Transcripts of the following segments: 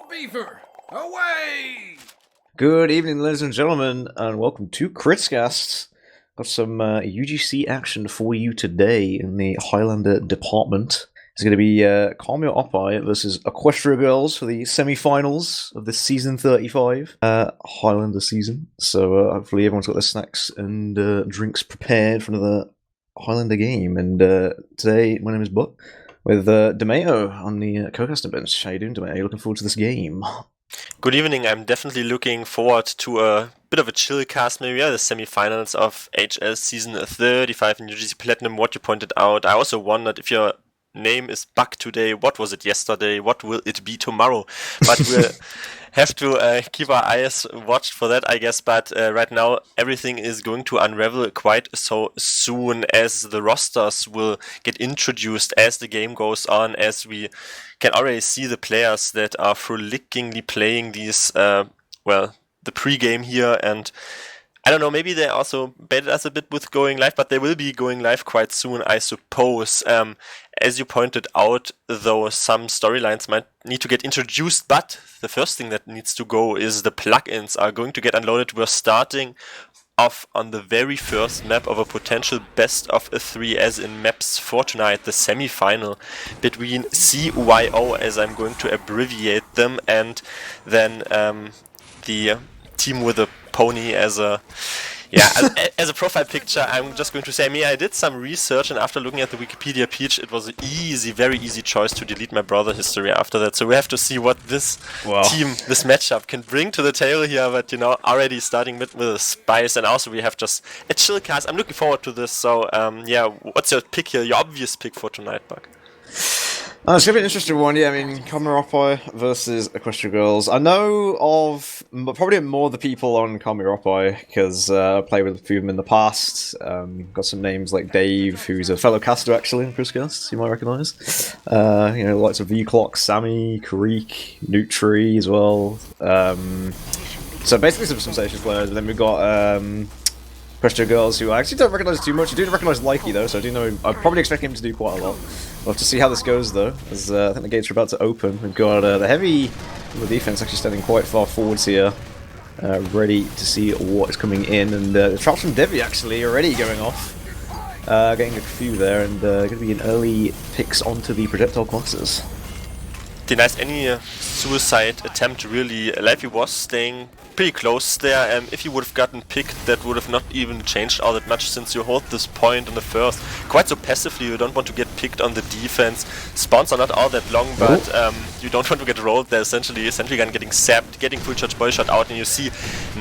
No beefer! Away! Good evening, ladies and gentlemen, and welcome to Critscast. Got some UGC action for you today in the Highlander department. It's going to be Oppai versus Equestria girls for the semi-finals of the season 35 Highlander season. So hopefully everyone's got their snacks and drinks prepared for another Highlander game. And today, my name is Buck, with Domaytoe on the co-caster bench. How you doing, Domaytoe? Are you looking forward to this game? Good evening. I'm definitely looking forward to a bit of a chill cast, maybe. The semifinals of HL season 35 in UGC Platinum, what you pointed out. I also wondered if your name is Buck today, what was it yesterday, what will it be tomorrow? But we'll have to keep our eyes watched for that, I guess. But right now, everything is going to unravel quite so soon, as the rosters will get introduced as the game goes on, as we can already see the players that are frolicking playing these, the pre-game here. And I don't know, maybe they also baited us a bit with going live, but they will be going live quite soon, I suppose. As you pointed out, though, some storylines might need to get introduced, but the first thing that needs to go is the plugins are going to get unloaded. We're starting off on the very first map of a potential best of three, as in maps for tonight, the semi-final between CYO, as I'm going to abbreviate them, and then the team with a pony as a as a profile picture. I'm just going to say, I did some research, and after looking at the Wikipedia page, it was an very easy choice to delete my brother history after that. So we have to see what this team, this matchup can bring to the table here. But already starting with a spice, and also we have just a chill cast. I'm looking forward to this. So what's your pick here? Your obvious pick for tonight, Buck? It's going to be an interesting one, yeah. Oppai versus Equestria Girls. I know of probably more of the people on Oppai, because I played with a few of them in the past. Got some names like Dave, who's a fellow caster actually in Critscast, you might recognise. Lots of V-Clock, Sammy, Karik, Nutri as well. So basically some sensations players, and then we've got Equestria Girls, who I actually don't recognise too much. I do recognise Likey though, so I do know I probably expect him to do quite a lot. We'll have to see how this goes though, as I think the gates are about to open. We've got the heavy defense actually standing quite far forwards here, ready to see what is coming in, and the traps from Devi actually already going off, getting a few there, and going to be an early picks onto the projectile classes. Denies any suicide attempt really. Lively was staying pretty close there, and if you would have gotten picked, that would have not even changed all that much, since you hold this point on the first quite so passively. You don't want to get picked on the defense. Spawns are not all that long, but you don't want to get rolled there. Essentially Sentry Gun getting sapped, getting full charge body shot out, and you see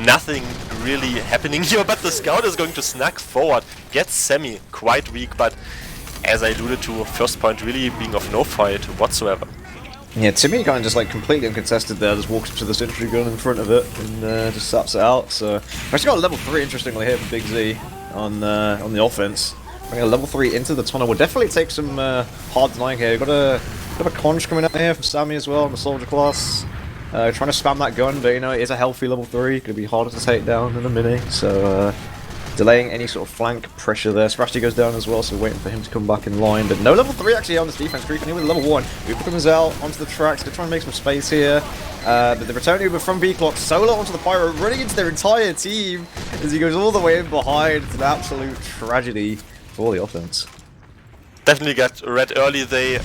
nothing really happening here. But the scout is going to snag forward, gets Semi quite weak, but as I alluded to, first point really being of no fight whatsoever. Yeah, Timmy kind of just completely uncontested there, just walks up to the sentry gun in front of it and just saps it out. So I've actually got a level 3 interestingly here for Big Z on the offense. Bringing a level 3 into the tunnel will definitely take some hard denying here. Got a conch coming out here from Sammy as well on the soldier class. Trying to spam that gun, but it is a healthy level 3. Could be harder to take down than a mini. So delaying any sort of flank pressure there. Sprashy goes down as well, so waiting for him to come back in line. But no level 3 actually on this defense, creeping in with level 1. Uber comes out onto the tracks to try and make some space here. But the return Uber from B-Clock solo onto the Pyro, running into their entire team as he goes all the way in behind. It's an absolute tragedy for the offense. Definitely got red early. They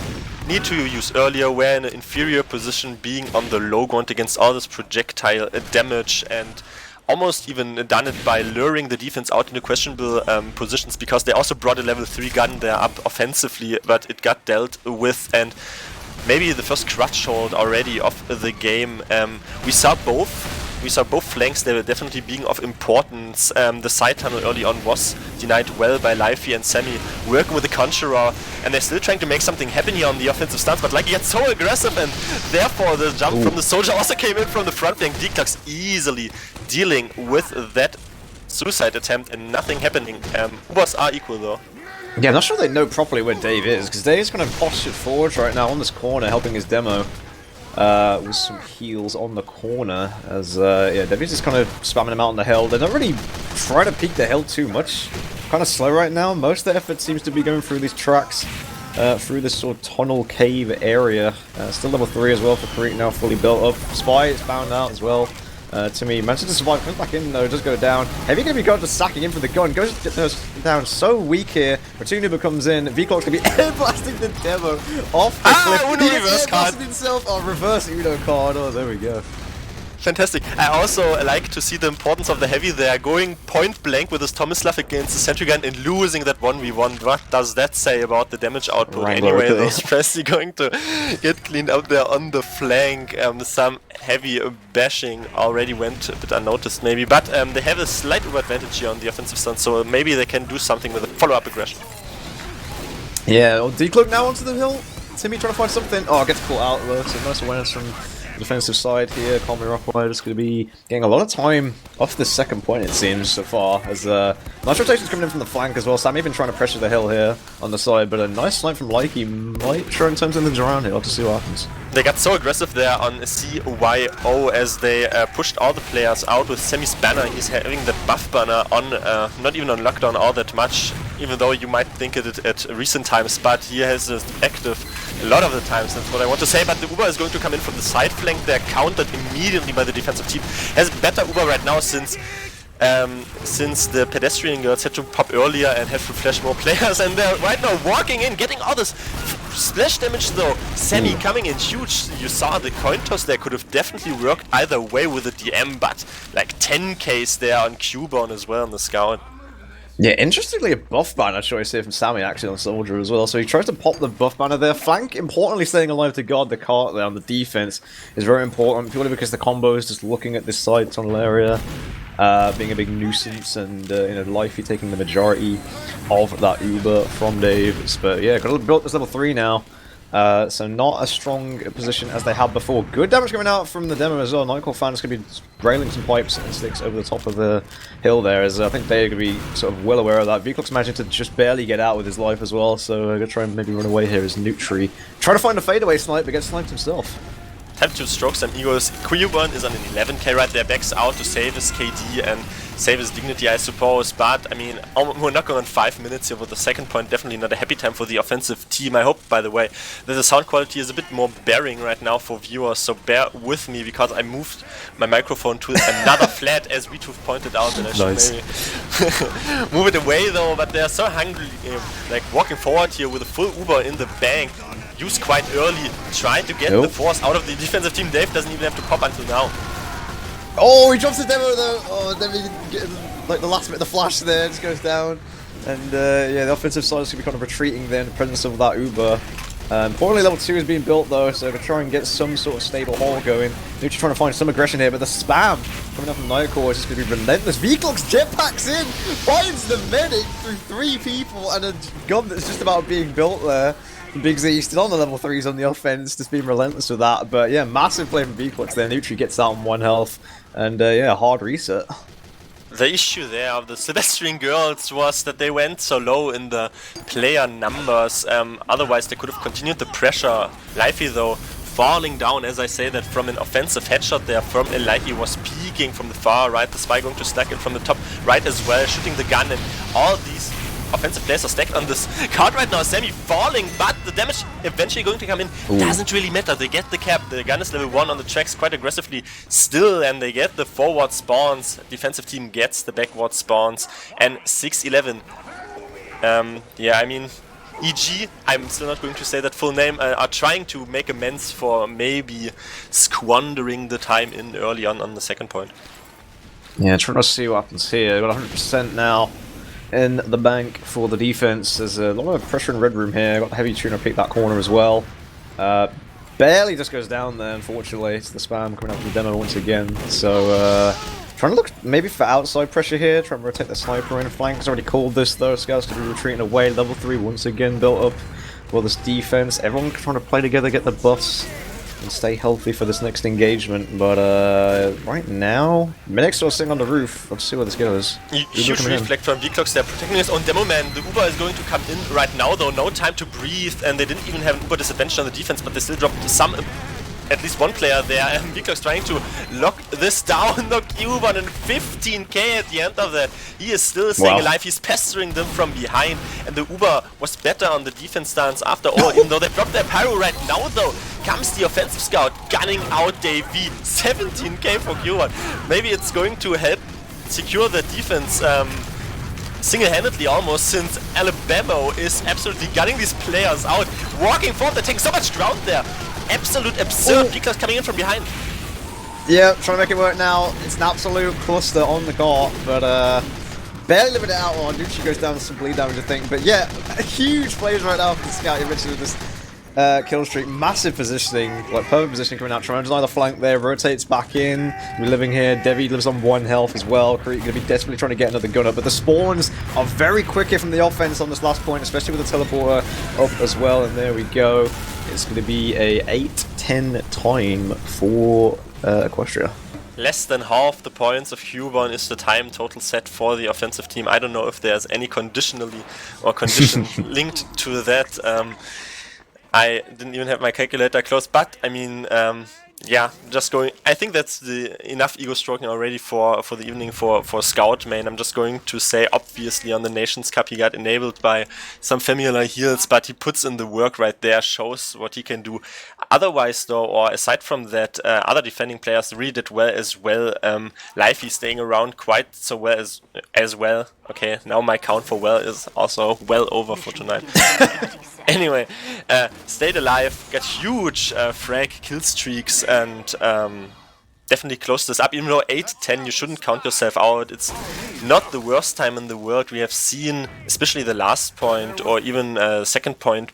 need to use earlier. We're in an inferior position, being on the low ground against all this projectile damage, and almost even done it by luring the defense out into questionable positions, because they also brought a level 3 gun there up offensively, but it got dealt with, and maybe the first crutch hold already of the game. We saw both flanks. They were definitely being of importance. The side tunnel early on was denied well by Lively and Sammy, working with the Conjurer, and they're still trying to make something happen here on the offensive stance, but he gets so aggressive, and therefore the jump from the soldier also came in from the front flank. D-Clux easily dealing with that suicide attempt and nothing happening. Ubers are equal though. Yeah, I'm not sure they know properly where Dave is, because Dave's kind of postured forward right now on this corner, helping his demo with some heals on the corner, as Dave's just kind of spamming him out on the hill. They're not really trying to peek the hill too much. Kind of slow right now. Most of the effort seems to be going through these tracks. through this sort of tunnel cave area. Still level 3 as well for Kareek, now fully built up. Spy is found out as well. Timmy manages to survive, comes back in though, does go down. Heavy gonna be going to sacking in for the gun, goes down so weak here. Ratunuba comes in, Viethoofd gonna be air blasting the demo off the cliff. Uno He reverse air blasted himself. Oh, reverse Uno card. Oh, there we go. Fantastic. I also like to see the importance of the heavy there, going point blank with his Tomislav against the sentry gun and losing that 1v1. What does that say about the damage output? Wrangler, anyway, really. those Presti going to get cleaned up there on the flank. Some heavy bashing already went a bit unnoticed maybe, but they have a slight advantage here on the offensive stance, so maybe they can do something with a follow-up aggression. Yeah, well, D-Cloak now onto the hill. Timmy trying to find something. Oh, gets caught out though, so nice awareness from the defensive side here. Oppai just going to be getting a lot of time off the second point, it seems, so far. As nice rotations coming in from the flank as well. Sammy been trying to pressure the hill here on the side, but a nice snipe from Likey might try and turn things around here. I'll have to see what happens. They got so aggressive there on CYO as they pushed all the players out with Semi's banner. He's having the buff banner on, not even on lockdown all that much, even though you might think it at recent times, but he has it active a lot of the times, that's what I want to say. But the Uber is going to come in from the side flank. They're countered immediately by the defensive team. Has better Uber right now since the pedestrian girls had to pop earlier and have to flash more players, and they're right now walking in, getting all this splash damage though. Semi coming in huge. You saw the coin toss there, could have definitely worked either way with the DM, but like 10Ks there on Q-Bone as well on the scout. Yeah, interestingly, a buff banner choice here from Sammy actually on Soldier as well. So he tries to pop the buff banner there. Flank, importantly, staying alive to guard the cart there on the defense is very important, purely because the combo is just looking at this side tunnel area, being a big nuisance, and Lifey taking the majority of that Uber from Daves. But yeah, got to build this level 3 now. So not as strong a position as they had before. Good damage coming out from the demo as well. Nightcore fans going to be railing some pipes and sticks over the top of the hill there, as I think they're going to be sort of well aware of that. Viethoofd's managing to just barely get out with his life as well, so going to try and maybe run away here as Nutri. Try to find a fadeaway snipe, but gets sniped himself. Time to stroke some egos. Py-bun is on an 11k right there, backs out to save his KD and save his dignity, I suppose. But, I mean, we're not going on 5 minutes here with the second point. Definitely not a happy time for the offensive team. I hope, by the way, that the sound quality is a bit more bearing right now for viewers. So bear with me, because I moved my microphone to another flat, as Wiethoofd pointed out. And I should maybe move it away, though. But they're so hungry, like walking forward here with a full Uber in the bank. Used quite early, trying to get the force out of the defensive team. Dave doesn't even have to pop until now. Oh, he drops the demo though. Oh, then we get like the last bit of the flash there, just goes down. And yeah, the offensive side is going to be kind of retreating there in the presence of that Uber. Importantly, level 2 is being built though, so to try and get some sort of stable haul going. Nutri trying to find some aggression here, but the spam coming up from Nightcore is just going to be relentless. Viethoofd's jetpacks in, finds the medic through 3 people, and a gun that's just about being built there. Big Z still on the level 3s on the offense, just being relentless with that. But yeah, massive play from Viethoofd there. Nutri gets out on 1 health, and yeah, hard reset. The issue there of the Celestian girls was that they went so low in the player numbers. Otherwise, they could have continued the pressure. Lifey, though, falling down, as I say, that from an offensive headshot there from Lifey was peeking from the far right. The Spy going to stack in from the top right as well, shooting the gun, and all these offensive players are stacked on this card right now. Semi falling, but the damage eventually going to come in. Doesn't really matter. They get the cap. The gun is level 1 on the tracks quite aggressively still, and they get the forward spawns. Defensive team gets the backward spawns, and 6-11. Yeah, I mean, EG, I'm still not going to say that full name, are trying to make amends for maybe squandering the time in early on the second point. Yeah, trying to see what happens here. Got 100% now in the bank for the defense. There's a lot of pressure in Red Room here. Got the heavy tuner pick that corner as well. Barely just goes down there, unfortunately. It's the spam coming out from the demo once again. So, trying to look maybe for outside pressure here. Trying to rotate the sniper in. Flank's already called this though. Scouts to be retreating away. Level 3 once again built up for this defense. Everyone trying to play together, get the buffs, and stay healthy for this next engagement. But right now, Minix still sitting on the roof. Let's see where this goes. Huge reflect from Viethoofd. They're protecting his own demo man. The Uber is going to come in right now, though. No time to breathe, and they didn't even have an Uber disadvantage on the defense, but they still dropped some at least one player there. Wiethoofd trying to lock this down, knock Py-bun and 15k at the end of that. He is still staying alive, he's pestering them from behind, and the Uber was better on the defense stance after all, even though they dropped their pyro right now though. Comes the offensive scout, gunning out Davey, 17k for Py-bun. Maybe it's going to help secure the defense single-handedly almost, since Alabama is absolutely gunning these players out. Walking forward, they're taking so much ground there. Absolute absurd. Wiethoofd coming in from behind. Yeah, trying to make it work now. It's an absolute cluster on the court, but barely living it out. Well, Nucci goes down with some bleed damage, I think. But yeah, huge plays right now for the scout. You mentioned this kill streak, massive positioning, like perfect positioning coming out. Trying to deny the flank there, rotates back in. We're living here. Devi lives on 1 health as well. Creek going to be desperately trying to get another gun up, but the spawns are very quick here from the offense on this last point, especially with the teleporter up as well. And there we go. It's going to be a 8-10 time for Equestria. Less than half the points of Py-bun is the time total set for the offensive team. I don't know if there's any conditionally or condition linked to that. I didn't even have my calculator close, but I mean, yeah, just going. I think that's enough ego stroking already for the evening for Scout main. I'm just going to say, obviously on the Nations Cup he got enabled by some familiar heals, but he puts in the work right there, shows what he can do. Otherwise though, or aside from that, other defending players really did well as well. Lively staying around quite so well as well. Okay, now my count for well is also well over for tonight. Anyway, stayed alive, got huge frag kill streaks, and definitely closed this up. Even though 8-10, you shouldn't count yourself out. It's not the worst time in the world. We have seen, especially the last point, or even second point,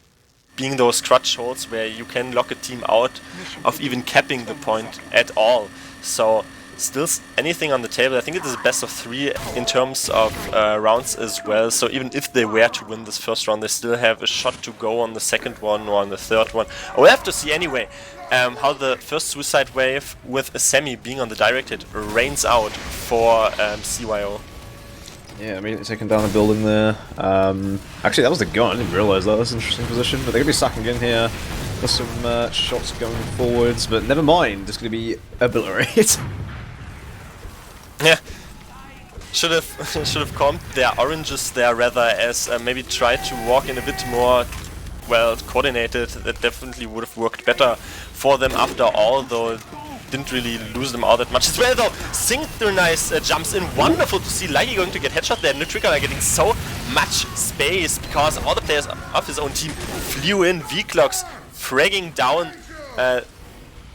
being those crutch holds where you can lock a team out of even capping the point at all. So still anything on the table. I think it is a best of 3 in terms of rounds as well. So even if they were to win this first round, they still have a shot to go on the second one or on the third one. We'll have to see anyway how the first suicide wave with a semi being on the direct hit rains out for CYO. Yeah, I mean, taking down a building there. Actually, that was the gun. I didn't realise that. That was an interesting position. But they're going to be sacking in here. There's some shots going forwards, but never mind. It's going to be obliterated. Yeah, should have comped their oranges there rather, as maybe tried to walk in a bit more well coordinated. That definitely would have worked better for them after all, though. Didn't really lose them all that much as well though. Synchronized jumps in, wonderful to see. Likey going to get headshot there. Nutrika are getting so much space because all the players of his own team flew in. V-Clocks fragging down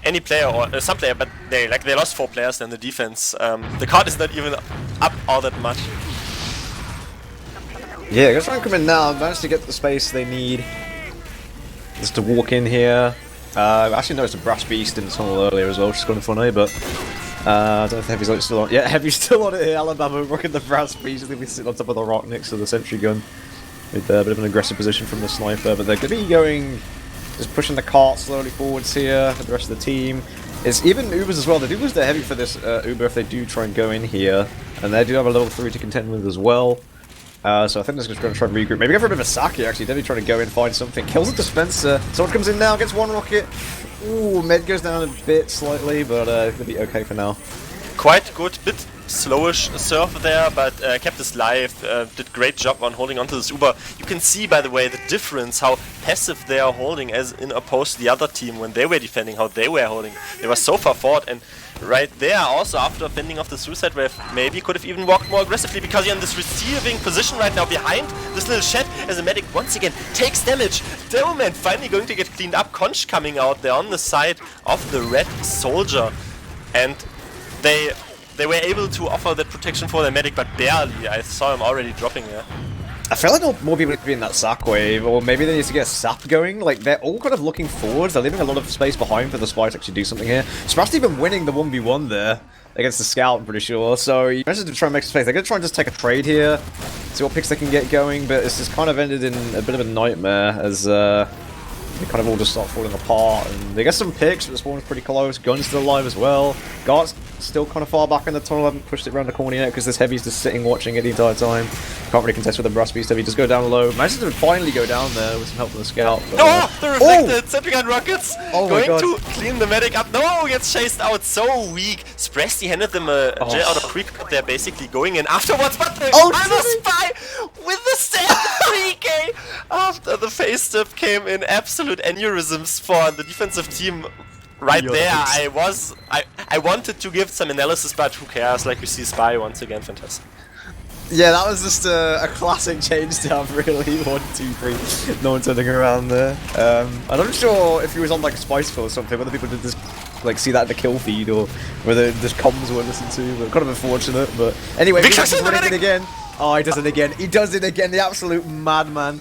any player or some player, but they lost 4 players in the defense. The card is not even up all that much. Yeah, gonna try and come in now. Managed to get the space they need just to walk in here. I actually noticed a Brass Beast in the tunnel earlier as well, which is kind of funny, but I don't know if Heavy's still on. Yeah, Heavy's still on it here. Alabama rocking the Brass Beast. I think we sit on top of the rock next to the sentry gun with a bit of an aggressive position from the sniper, but they're going to be going, just pushing the cart slowly forwards here with the rest of the team. It's even Ubers as well. They do lose their Heavy for this Uber if they do try and go in here, and they do have a level 3 to contend with as well. So I think they're just going to try and regroup. Maybe go for a bit of a Saki, actually. Definitely trying to go in, find something. Kills the dispenser. Someone comes in now, gets 1 rocket. Ooh, med goes down a bit slightly, but it'll be okay for now. Quite good, bit slowish surf there, but kept his life. Did great job on holding onto this Uber. You can see, by the way, the difference, how passive they are holding as in opposed to the other team when they were defending, how they were holding. They were so far forward, and right there, also after fending off the suicide wave, maybe could have even walked more aggressively because you're in this receiving position right now behind this little shed as a medic once again takes damage. Domaytoe finally going to get cleaned up. Conch coming out there on the side of the red soldier, and they were able to offer that protection for their medic, but barely. I saw him already dropping there. I feel like more people need to be in that sack wave, or maybe they need to get a sap going. Like, they're all kind of looking forwards. They're leaving a lot of space behind for the spy to actually do something here. Sprat's even winning the 1v1 there against the scout, I'm pretty sure. So he manages to try and make some space. They're going to try and just take a trade here, see what picks they can get going, but it's just kind of ended in a bit of a nightmare as they kind of all just start falling apart. And they get some picks, but the spawn's pretty close. Gun's still alive as well. Gart's still kind of far back in the tunnel. Haven't pushed it around the corner yet because this heavy's just sitting watching it the entire time. Can't really contest with the Brass Beast Heavy. Just go down low. Manages to finally go down there with some help from the scout. But, oh, the reflected sentry gun rockets going to clean the medic up. No, gets chased out. So weak. Spresti handed them a jet out of pre-cut. They're basically going in afterwards, but the other spy with the stand 3k after the face step came in. Absolute aneurysms for the defensive team. Right there, I wanted to give some analysis, but who cares? Like we see Spy once again, fantastic. Yeah, that was just a classic change down, really. 1, 2, 3. No one turning around there. I'm not sure if he was on like Spiceful or something, whether people did this, like see that in the kill feed or whether just comms were listened to. But kind of unfortunate. But anyway, he's running it again. Oh, he does it again. He does it again. The absolute madman.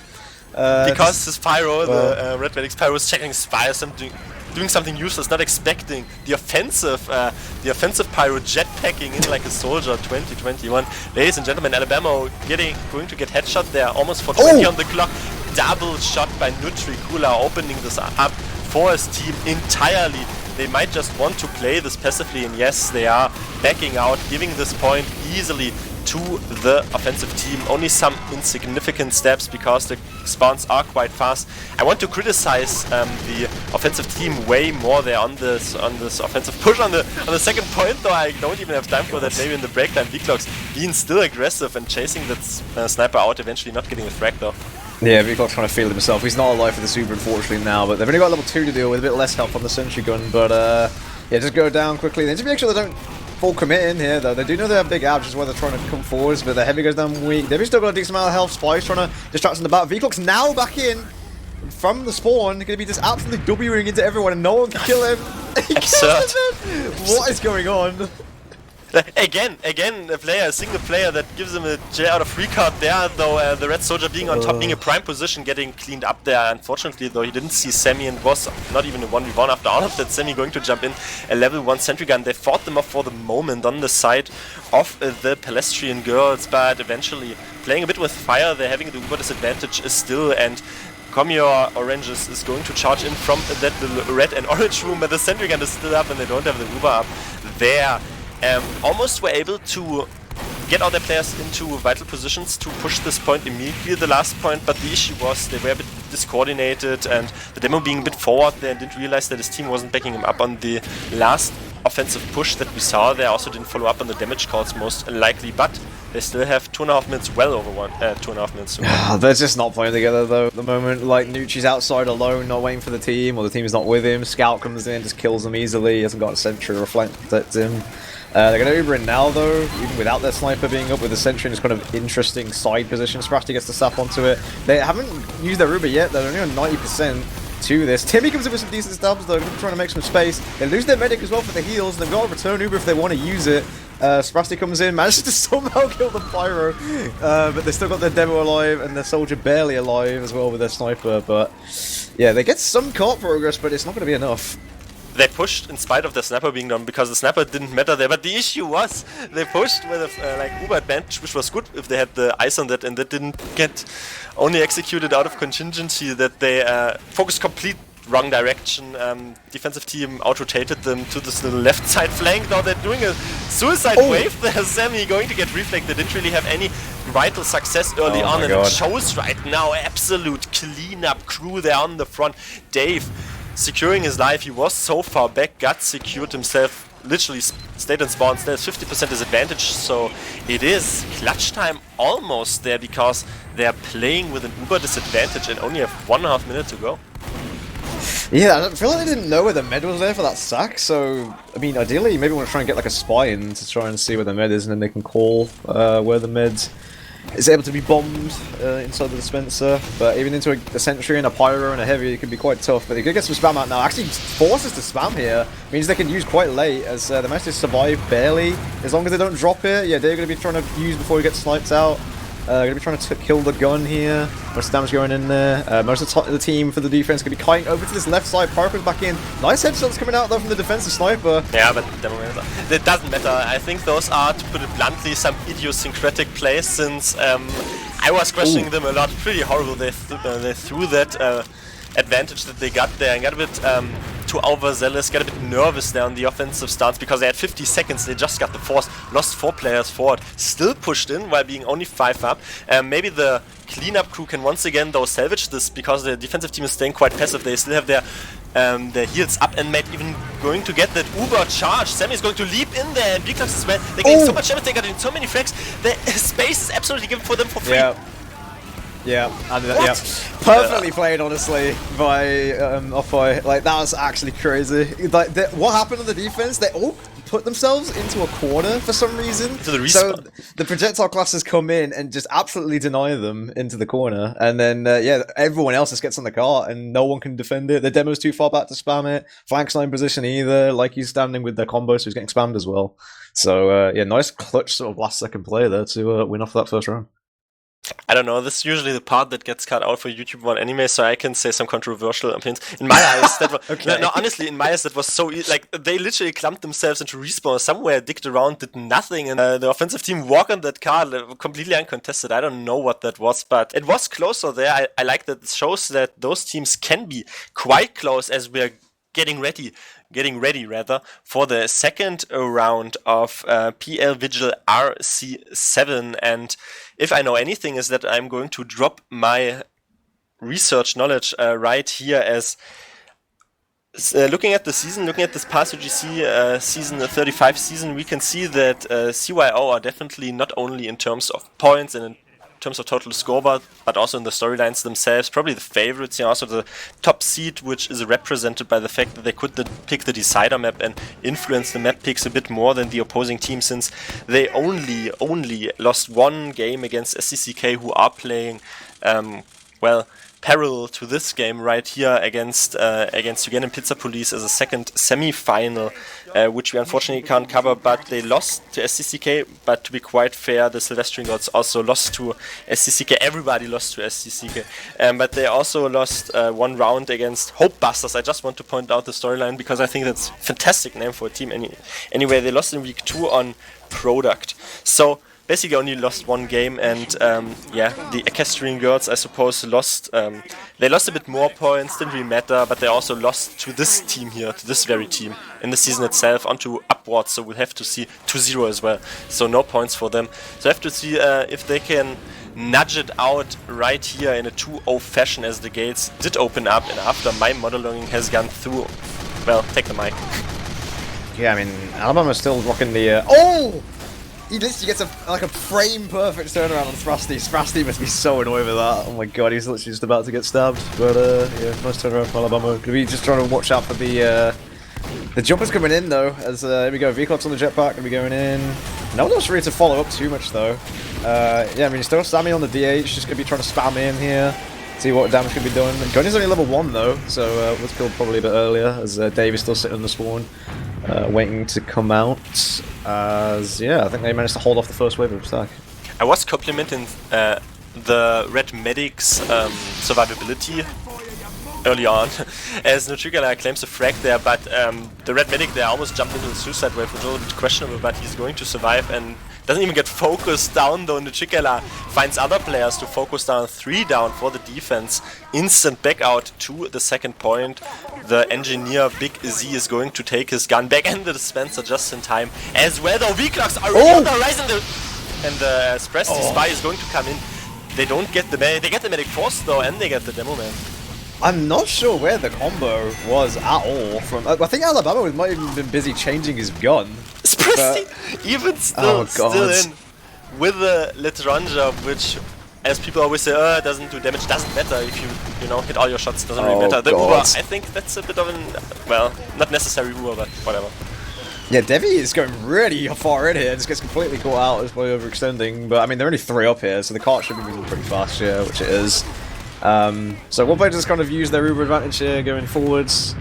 Because his pyro, the Red Medic's pyro, is checking Spy or something. Doing something useless, not expecting the offensive pyro jetpacking in like a soldier. 2021, ladies and gentlemen, Alabama going to get headshot there, almost for 20 on the clock. Double shot by Nutricula, opening this up for his team entirely. They might just want to play this passively, and yes, they are backing out, giving this point easily to the offensive team. Only some insignificant steps because the spawns are quite fast. I want to criticize the offensive team way more there on this offensive push on the second point, though I don't even have time for that. Maybe in the break time, Wiethoofd being still aggressive and chasing that sniper out, eventually not getting a frag though. Yeah, Wiethoofd's trying to feel himself. He's not alive for the super, unfortunately, now, but they've only got level 2 to deal with, a bit less help on the sentry gun, but yeah, just go down quickly. They need to make sure they don't full commit in here, though. They do know they have big abs, which is why they're trying to come forwards, but the heavy goes down weak. They've still got a decent amount of health. Spy's trying to distract in the back. Wiethoofd's now back in from the spawn. Going to be just absolutely Wing into everyone, and no one can kill him. What is going on? Again, a single player that gives him a J out of free card there, though the Red Soldier being on top, being a prime position, getting cleaned up there. Unfortunately, though, he didn't see Semi and was not even a 1v1 after all of that. Semi going to jump in a level 1 sentry gun. They fought them off for the moment on the side of the Palestrian girls, but eventually playing a bit with fire, they're having the Uber disadvantage still, and Comior Oranges is going to charge in from that little red and orange room, but the sentry gun is still up and they don't have the Uber up there. Almost were able to get all their players into vital positions to push this point immediately, the last point, but the issue was they were a bit discoordinated, and the demo being a bit forward there didn't realize that his team wasn't backing him up on the last offensive push that we saw there. Also didn't follow up on the damage calls most likely, but they still have 2.5 minutes, well over 2.5 minutes. They're just not playing together though at the moment. Like, Nucci's outside alone, not waiting for the team, or the team is not with him. Scout comes in, just kills him easily. He hasn't got a sentry or a flank to protect him. They're going to Uber in now though, even without their sniper being up with the sentry in this kind of interesting side position. Sprasti gets to sap onto it. They haven't used their Uber yet, they're only on 90% to this. Timmy comes in with some decent stabs though, trying to make some space. They lose their medic as well for the heals, and they've got a return Uber if they want to use it. Sprasti comes in, manages to somehow kill the Pyro, but they still got their demo alive and their soldier barely alive as well with their sniper. But yeah, they get some cart progress, but it's not going to be enough. They pushed in spite of the sniper being done, because the sniper didn't matter there, but the issue was they pushed with a like Uber advantage, which was good if they had the eyes on that, and that didn't get only executed out of contingency, that they focused complete wrong direction. Defensive team out-rotated them to this little left side flank. Now they're doing a suicide wave there. Semi going to get reflect. They didn't really have any vital success early on, and it shows right now. Absolute cleanup crew there on the front. Dave securing his life. He was so far back, got secured himself, literally stayed in spawn. There's 50% disadvantage, so it is clutch time almost there, because they're playing with an Uber disadvantage and only have 1.5 minutes to go. Yeah, I feel like they didn't know where the med was there for that sack, so, I mean, ideally you maybe want to try and get like a spy in to try and see where the med is, and then they can call where the med is able to be bombed inside the dispenser. But even into a sentry and a pyro and a heavy, it can be quite tough. But they could get some spam out now. Actually, forces to spam here means they can use quite late, as they manage to survive barely. As long as they don't drop it, yeah, they're going to be trying to use before he gets sniped out. Going to be trying to kill the gun here. Most damage going in there. Most of the team for the defense going to be kiting over to this left side. Pyro comes back in. Nice headshots coming out though from the defensive sniper. Yeah, but it doesn't matter. I think those are, to put it bluntly, some idiosyncratic plays, since I was questioning them a lot. Pretty horrible. They threw that advantage that they got there and got a bit too overzealous, get a bit nervous there on the offensive stance because they had 50 seconds, they just got the force, lost 4 players forward, still pushed in while being only 5 up. Maybe the cleanup crew can once again though salvage this because the defensive team is staying quite passive. They still have their heals up and Matt even going to get that Uber charge. Semi is going to leap in there and Wiethoofd as well. They're getting so much damage, they're getting so many frags. The space is absolutely given for them for free. Yeah, perfectly played, honestly, by Oppai. Like, that was actually crazy. Like, what happened on the defense? They all put themselves into a corner for some reason. So the projectile classes come in and just absolutely deny them into the corner, and then yeah, everyone else just gets on the cart and no one can defend it. The demo's too far back to spam it. Flank's not in position either. Like, he's standing with their combo, so he's getting spammed as well. So yeah, nice clutch sort of last second play there to win off that first round. I don't know, this is usually the part that gets cut out for YouTube on anime, so I can say some controversial opinions. In my eyes, that was, okay. no, honestly, in my eyes, that was so easy. Like, they literally clumped themselves into respawn somewhere, dicked around, did nothing, and the offensive team walk on that card completely uncontested. I don't know what that was, but it was closer there. I like that it shows that those teams can be quite close as we're getting ready for the second round of PL Vigil RC7. And if I know anything is that I'm going to drop my research knowledge right here as looking at the season, looking at this past UGC season 35 season, we can see that CYO are definitely not only in terms of points and in terms of total score, but also in the storylines themselves, probably the favorites, also the top seed, which is represented by the fact that they could pick the decider map and influence the map picks a bit more than the opposing team, since they only lost 1 game against SCCK, who are playing, well, parallel to this game right here against Ugandan Pizza Police as a second semi-final, which we unfortunately can't cover, but they lost to SCCK. But to be quite fair, the Sylvestrian Gods also lost to SCCK. Everybody lost to SCCK, but they also lost 1 round against Hope Busters. I just want to point out the storyline because I think that's a fantastic name for a team. Anyway, they lost in week 2 on Product. So basically only lost 1 game, and yeah, the Equestrian Girls, I suppose, lost. They lost a bit more points, didn't really matter, but they also lost to this team here, to this very team, in the season itself, onto upwards, so we'll have to see 2-0 as well. So no points for them. So I have to see if they can nudge it out right here in a 2-0 fashion, as the gates did open up, and after my modeling has gone through. Well, take the mic. Yeah, I mean, Alabama's still rocking the... Oh! He literally gets a frame-perfect turnaround on Thrusty. Thrusty must be so annoyed with that. Oh my god, he's literally just about to get stabbed. But yeah, nice turnaround for Alabama. Gonna be just trying to watch out for the jumpers coming in though. As here we go, Wiethoofd's on the jetpack, gonna be going in. No one else really to follow up too much though. Yeah, I mean, still Sammy on the DH, just gonna be trying to spam in here. See what damage can be done. Gunny's only level 1 though, so was killed probably a bit earlier, as Dave is still sitting on the spawn, waiting to come out. As yeah, I think they managed to hold off the first wave of attack. I was complimenting the Red Medic's survivability early on, as Nutricala claims a frag there, but the Red Medic there almost jumped into the suicide wave, which was a little bit questionable, but he's going to survive and doesn't even get focused down, though Nutricala finds other players to focus down. 3 down for the defense. Instant back out to the second point. The engineer Big Z is going to take his gun back, and the dispenser just in time as well. The V-Clocks are already on the horizon, and the Spresty Spy is going to come in. They don't get the medic, they get the medic force though, and they get the demo man. I'm not sure where the combo was at all. From I think Alabama might have even been busy changing his gun. Spresty, even still in with the Litranja, which, as people always say, doesn't do damage. Doesn't matter if you know, hit all your shots. Doesn't really matter. The Uber, I think that's a bit of an, well, not necessary Uber, but whatever. Yeah, Devi is going really far in here. Just gets completely caught out as by overextending. But I mean, they're only 3 up here, so the cart should be moving pretty fast here, which it is. So Oppai just kind of use their Uber advantage here going forwards,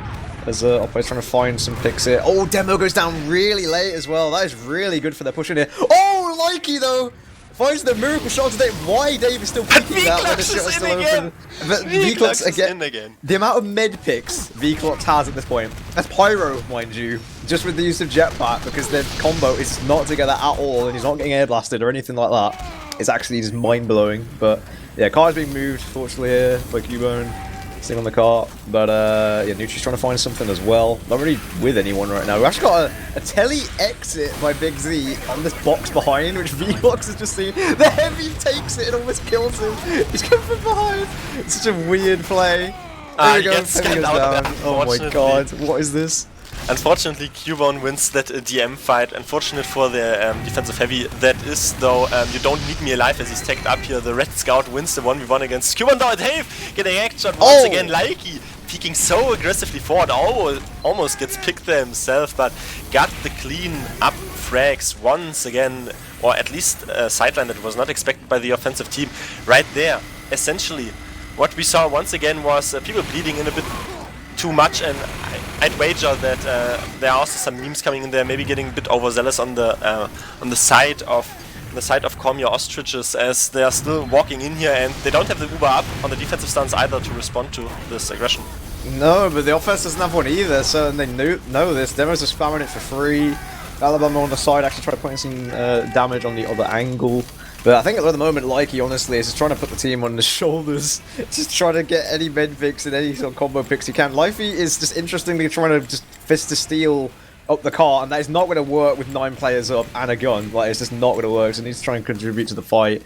as Oppai's trying to find some picks here. Oh, Demo goes down really late as well. That is really good for their push in here. Oh, Likey though finds the miracle shot today. Why Dave is still picking that when the shot is still open? But V-Clocks again. The amount of med picks V-Clocks has at this point. That's Pyro, mind you, just with the use of jetpack, because their combo is not together at all, and he's not getting air blasted or anything like that. It's actually just mind blowing. But yeah, car's being moved, fortunately, here by Cubone. sitting on the cart. But yeah, Nutri's trying to find something as well. Not really with anyone right now. We've actually got a tele exit by Big Z on this box behind, which Vlox has just seen. The heavy takes it and almost kills him. He's coming from behind. It's such a weird play. There we go. Heavy goes down. Oh my god, what is this? Unfortunately, Py-bun wins that DM fight. Unfortunate for the defensive heavy. That is, though, you don't need me alive as he's tagged up here. The Red Scout wins the 1v1 against Py-bun. Domaytoe getting action once again. Likey peeking so aggressively forward. Almost gets picked there himself, but got the clean up frags once again. Or at least a sideline that was not expected by the offensive team. Right there, essentially, what we saw once again was people bleeding in a bit too much, and I'd wager that there are also some memes coming in there, maybe getting a bit overzealous on the side of Come Your Ostriches, as they are still walking in here and they don't have the Uber up on the defensive stance either to respond to this aggression. No, but the offense doesn't have one either, so they know this. Demos are spamming it for free. Alabama on the side actually trying to put in some damage on the other angle. But I think at the moment, Likey, honestly, is just trying to put the team on his shoulders. Just trying to get any med picks and any sort of combo picks he can. Lifey is just interestingly trying to just fist to steal up the car, and that is not going to work with 9 players up and a gun. Like, it's just not going to work, so he needs to try and contribute to the fight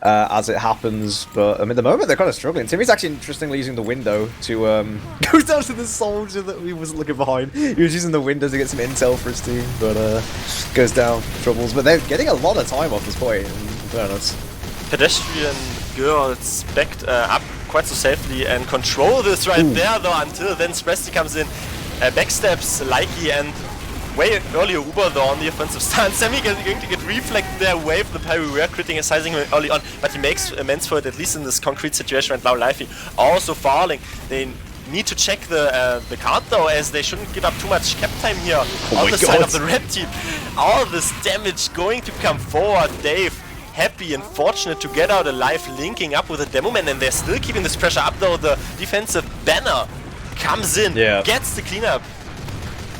as it happens. But I mean, at the moment, they're kind of struggling. Timmy's actually interestingly using the window to go down to the soldier that he wasn't looking behind. He was using the window to get some intel for his team, but goes down, troubles. But they're getting a lot of time off this point. Pedestrian girls backed up quite so safely and control this right there, though, until then Spresti comes in, backsteps Likey, and way earlier Uber though on the offensive stance. Semi going to get reflected there away from the Pyro. We are criticizing him early on, but he makes amends for it, at least in this concrete situation right now. Lifey also falling. They need to check the card though, as they shouldn't give up too much cap time here on the side of the red team. All this damage going to come forward. Dave happy and fortunate to get out alive, linking up with a demo man, and they're still keeping this pressure up though. The defensive banner comes in, gets the cleanup.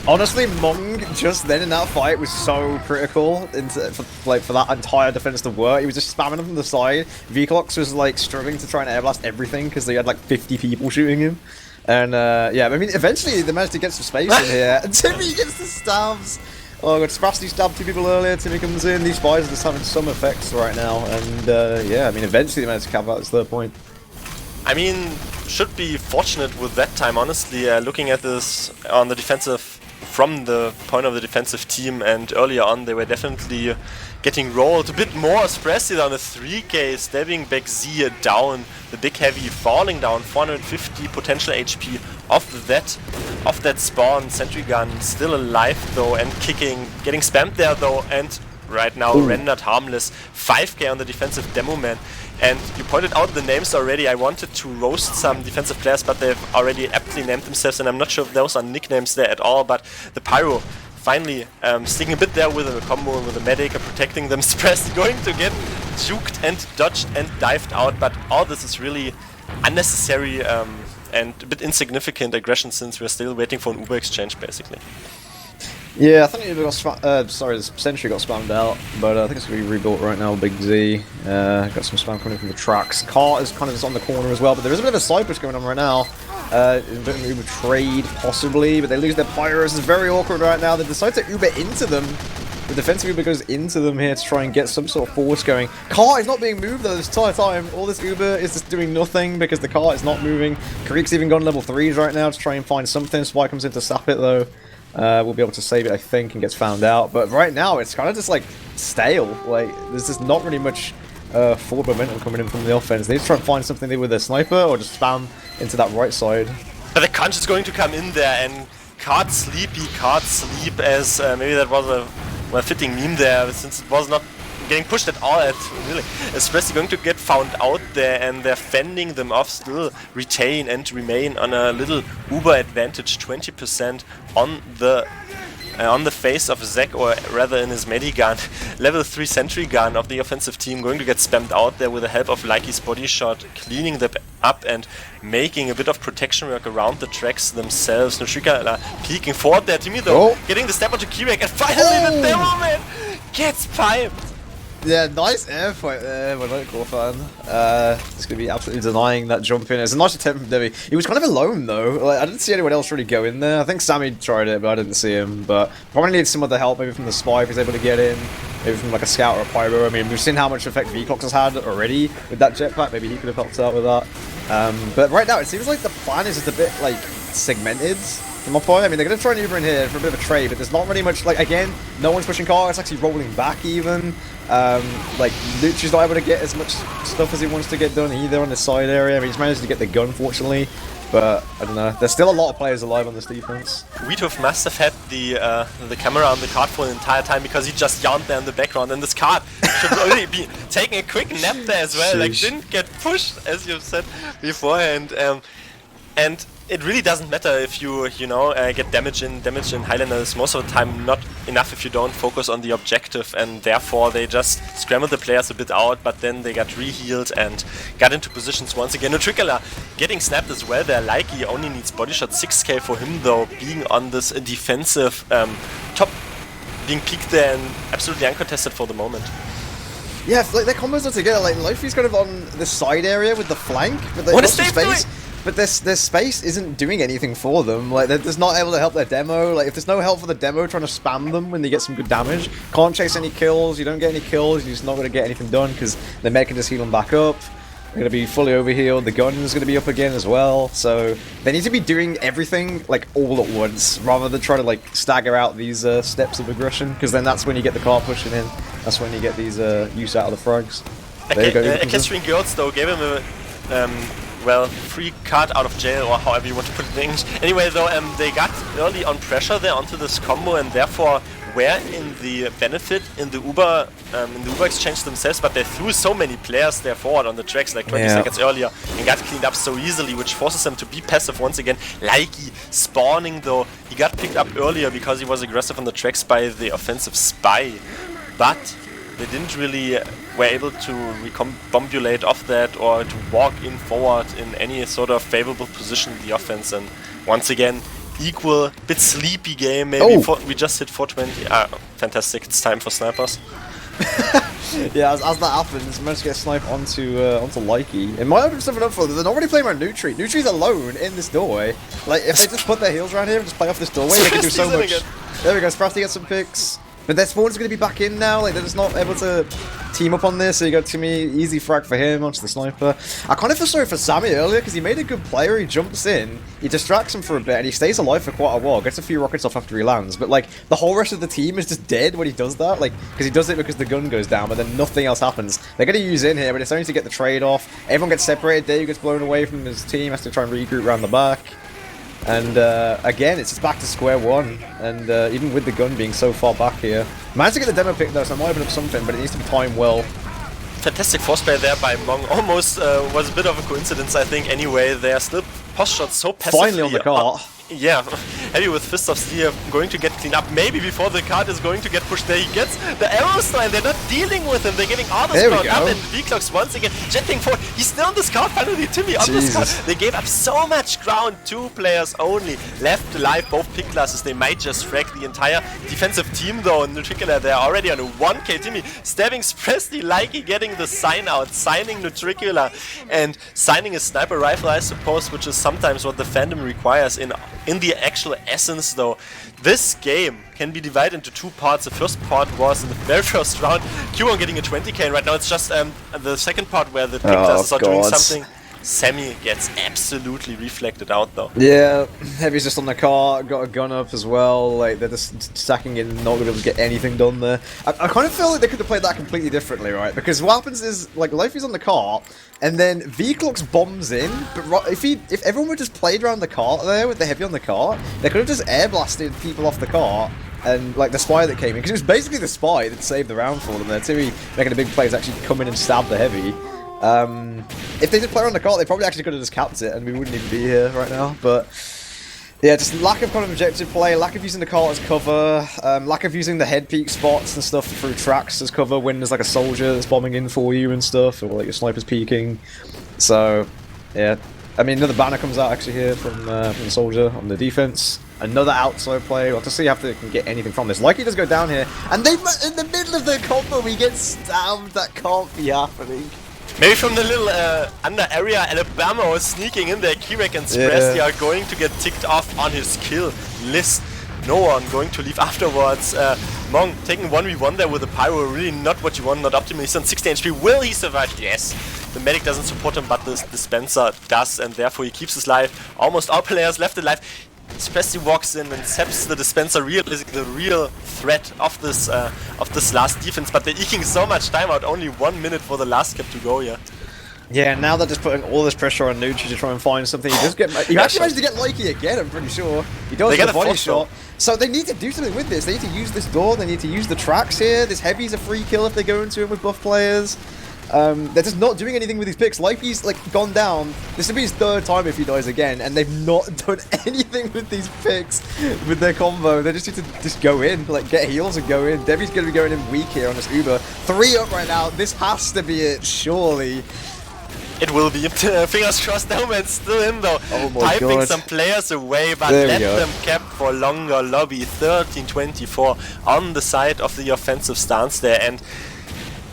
Honestly, Mong just then in that fight was so critical for that entire defense to work. He was just spamming them from the side. Vlox was like struggling to try and airblast everything because they had like 50 people shooting him. And yeah, I mean, eventually they managed to get some space in here. And Timmy gets the stabs. Oh god, Sprasti stabbed 2 people earlier. Timmy comes in. These fires are just having some effects right now. And yeah, I mean, eventually they managed to cap out this 3rd point. I mean, should be fortunate with that time, honestly. Looking at this on the defensive, from the point of the defensive team, and earlier on they were definitely getting rolled a bit more. Spresti on a 3k, stabbing back Z down, the big heavy falling down, 450 potential HP off that spawn. Sentry gun still alive though, and kicking, getting spammed there though, and right now rendered harmless. 5k on the defensive demo man. And you pointed out the names already. I wanted to roast some defensive players, but they've already aptly named themselves, and I'm not sure if those are nicknames there at all. But the Pyro finally sticking a bit there with a combo with a medic, protecting them. Spresti going to get juked and dodged and dived out, but all this is really unnecessary and a bit insignificant aggression, since we're still waiting for an Uber exchange basically. Yeah, I think it got sorry, the Sentry got spammed out, but I think it's going to be rebuilt right now. Big Z got some spam coming from the tracks. Cart is kind of just on the corner as well, but there is a bit of a side push going on right now. A bit of an Uber trade, possibly, but they lose their Pyros. It's very awkward right now. They decide to Uber into them. The defensive Uber goes into them here to try and get some sort of force going. Cart is not being moved though this entire time. All this Uber is just doing nothing because the cart is not moving. Creek's even gone level 3s right now to try and find something. Spy comes in to sap it though. We'll be able to save it, I think, and gets found out. But right now, it's kind of just like stale. Like, there's just not really much forward momentum coming in from the offense. They need to try and find something there with their sniper or just spam into that right side. But the Conch is going to come in there, and card sleep, as maybe that was a fitting meme there, since it was not getting pushed at all at really. Especially going to get found out there, and they're fending them off, still retain and remain on a little Uber advantage, 20% on the face of Zek, or rather in his medigun. Level 3 sentry gun of the offensive team going to get spammed out there with the help of Likey's body shot, cleaning them up and making a bit of protection work around the tracks themselves. Nutrika peeking forward there. Timmy though getting the step onto Kirek, and finally the demo man gets piped. Yeah, nice airfight there, my local fan. Just gonna be absolutely denying that jump in. It's a nice attempt from Devi. He was kind of alone though. Like, I didn't see anyone else really go in there. I think Sammy tried it, but I didn't see him. But probably needs some other help, maybe from the spy if he's able to get in. Maybe from like a scout or a pyro. I mean, we've seen how much effect Viethoofd has had already with that jetpack. Maybe he could have helped out with that. But right now, it seems like the plan is just a bit like segmented. From Oppai. I mean, they're going to try and Uber in here for a bit of a trade, but there's not really much, like, again, no one's pushing car, it's actually rolling back even. Like, Luchi's not able to get as much stuff as he wants to get done either on the side area. I mean, he's managed to get the gun, fortunately, but, I don't know, there's still a lot of players alive on this defense. Wiethoofd must have had the camera on the card for the entire time because he just yawned there in the background, and this card should only be taking a quick nap there as well. Sheesh. Like, didn't get pushed, as you said beforehand, and it really doesn't matter if you get damage in Highlander is most of the time not enough if you don't focus on the objective, and therefore they just scrambled the players a bit out, but then they got re-healed and got into positions once again. Nutricula getting snapped as well there. Likey only needs body shot 6k for him though, being on this defensive top, being peaked there and absolutely uncontested for the moment. Yeah, like their combos are together. Like Lifey's kind of on the side area with the flank, but what is Dave doing? But their space isn't doing anything for them. Like, they're just not able to help their demo. Like, if there's no help for the demo trying to spam them when they get some good damage, can't chase any kills, you don't get any kills, you're just not going to get anything done because the mech can just heal them back up. They're going to be fully overhealed, the gun's going to be up again as well. So, they need to be doing everything, like, all at once, rather than try to, like, stagger out these steps of aggression, because then that's when you get the car pushing in. That's when you get these use out of the frags. There you go. Equestrian Girls, though, gave him a... well, free card out of jail, or however you want to put it in English. Anyway, though, they got early on pressure there onto this combo, and therefore were in the benefit in the Uber exchange themselves. But they threw so many players there forward on the tracks, like 20 seconds earlier, and got cleaned up so easily, which forces them to be passive once again. Likey spawning, though, he got picked up earlier because he was aggressive on the tracks by the offensive spy, but they didn't really were able to recombobulate off that or to walk in forward in any sort of favorable position in the offense. And once again, equal, bit sleepy game. Maybe we just hit 420. Fantastic! It's time for snipers. Yeah, as that happens, managed to get a snipe onto Likey. It might open something up for them. They're not really playing around Nutri. Nutri's alone in this doorway. Like, if they just put their heels around here and just play off this doorway, they can do so much. There we go. Sprafty gets some picks. But their spawn's going to be back in now, like they're just not able to team up on this, so you got Timmy, easy frag for him onto the sniper. I kind of feel sorry for Sammy earlier, because he made a good player, he jumps in, he distracts him for a bit, and he stays alive for quite a while, gets a few rockets off after he lands, but like, the whole rest of the team is just dead when he does that, like, because he does it because the gun goes down, but then nothing else happens. They're going to use in here, but it's only to get the trade off. Everyone gets separated, Dave gets blown away from his team, has to try and regroup around the back. And again, it's just back to square one, and even with the gun being so far back here. Managed to get the demo pick though, so I might open up something, but it needs to be timed well. Fantastic force play there by Mong. Almost was a bit of a coincidence, I think, anyway. They are still post shots so passively. Finally on the cart. Yeah, Heavy with Fist of Steel going to get cleaned up. Maybe before the card is going to get pushed there. He gets the arrow style. They're not dealing with him. They're getting all this ground up, and V-Clocks once again jetting forward. He's still on this card. Finally, Timmy on this card. They gave up so much ground. 2 players only left alive. Both pick classes. They might just frag the entire defensive team though. Nutricula, they're already on a 1k. Timmy stabbing Sprafty, Likey getting the sign out, signing Nutricula, and signing a sniper rifle, I suppose, which is sometimes what the fandom requires in the actual essence though. This game can be divided into 2 parts. The first part was in the very first round, Q1 getting a 20k, and right now it's just the second part where the pick classes are doing something. Semi gets absolutely reflected out though. Yeah, Heavy's just on the car, got a gun up as well, like they're just stacking in, not going to be able to get anything done there. I kind of feel like they could have played that completely differently, right? Because what happens is, like, Lifey's on the car, and then Viethoofd bombs in, but if everyone would just played around the car there with the Heavy on the car, they could have just air blasted people off the car. And like the spy that came in, because it was basically the spy that saved the round for them there. Timmy making a big play is actually come in and stab the Heavy. If they did play on the cart, they probably actually could have just capped it and we wouldn't even be here right now, but yeah, just lack of kind of objective play, lack of using the cart as cover, lack of using the head peak spots and stuff through tracks as cover when there's like a soldier that's bombing in for you and stuff, or like your sniper's peeking. So yeah, I mean another banner comes out actually here from the soldier on the defense. Another outside play. We'll have to see if they can get anything from this. Likey does go down here, and they in the middle of the combo we get stabbed. That can't be happening. Maybe from the little under area, Alabama was sneaking in there. Kirek and Spresti are going to get ticked off on his kill list. No one going to leave afterwards. Mong taking 1v1 there with a pyro, really not what you want, not optimal. He's on 16 HP. Will he survive? Yes. The medic doesn't support him, but the dispenser does, and therefore he keeps his life. Almost all players left alive. Spresti walks in and zaps the dispenser, realizing the real threat of this last defense, but they're eking so much time out, only 1 minute for the last cap to go here. Yeah, now they're just putting all this pressure on Nutri to try and find something. He does get. He actually managed to get Likey again, I'm pretty sure. He does get a body shot. So they need to do something with this. They need to use this door, they need to use the tracks here. This heavy's a free kill if they go into him with buff players. They're just not doing anything with these picks. Likey's like gone down. This will be his 3rd time if he dies again, and they've not done anything with these picks with their combo. They just need to just go in, like get heals and go in. Debbie's gonna be going in weak here on this Uber. 3 up right now. This has to be it, surely. It will be. Fingers crossed, Doman's still in though. Oh my Typing God. some players away, but let them cap for longer. Lobby 13-24 on the side of the offensive stance there, and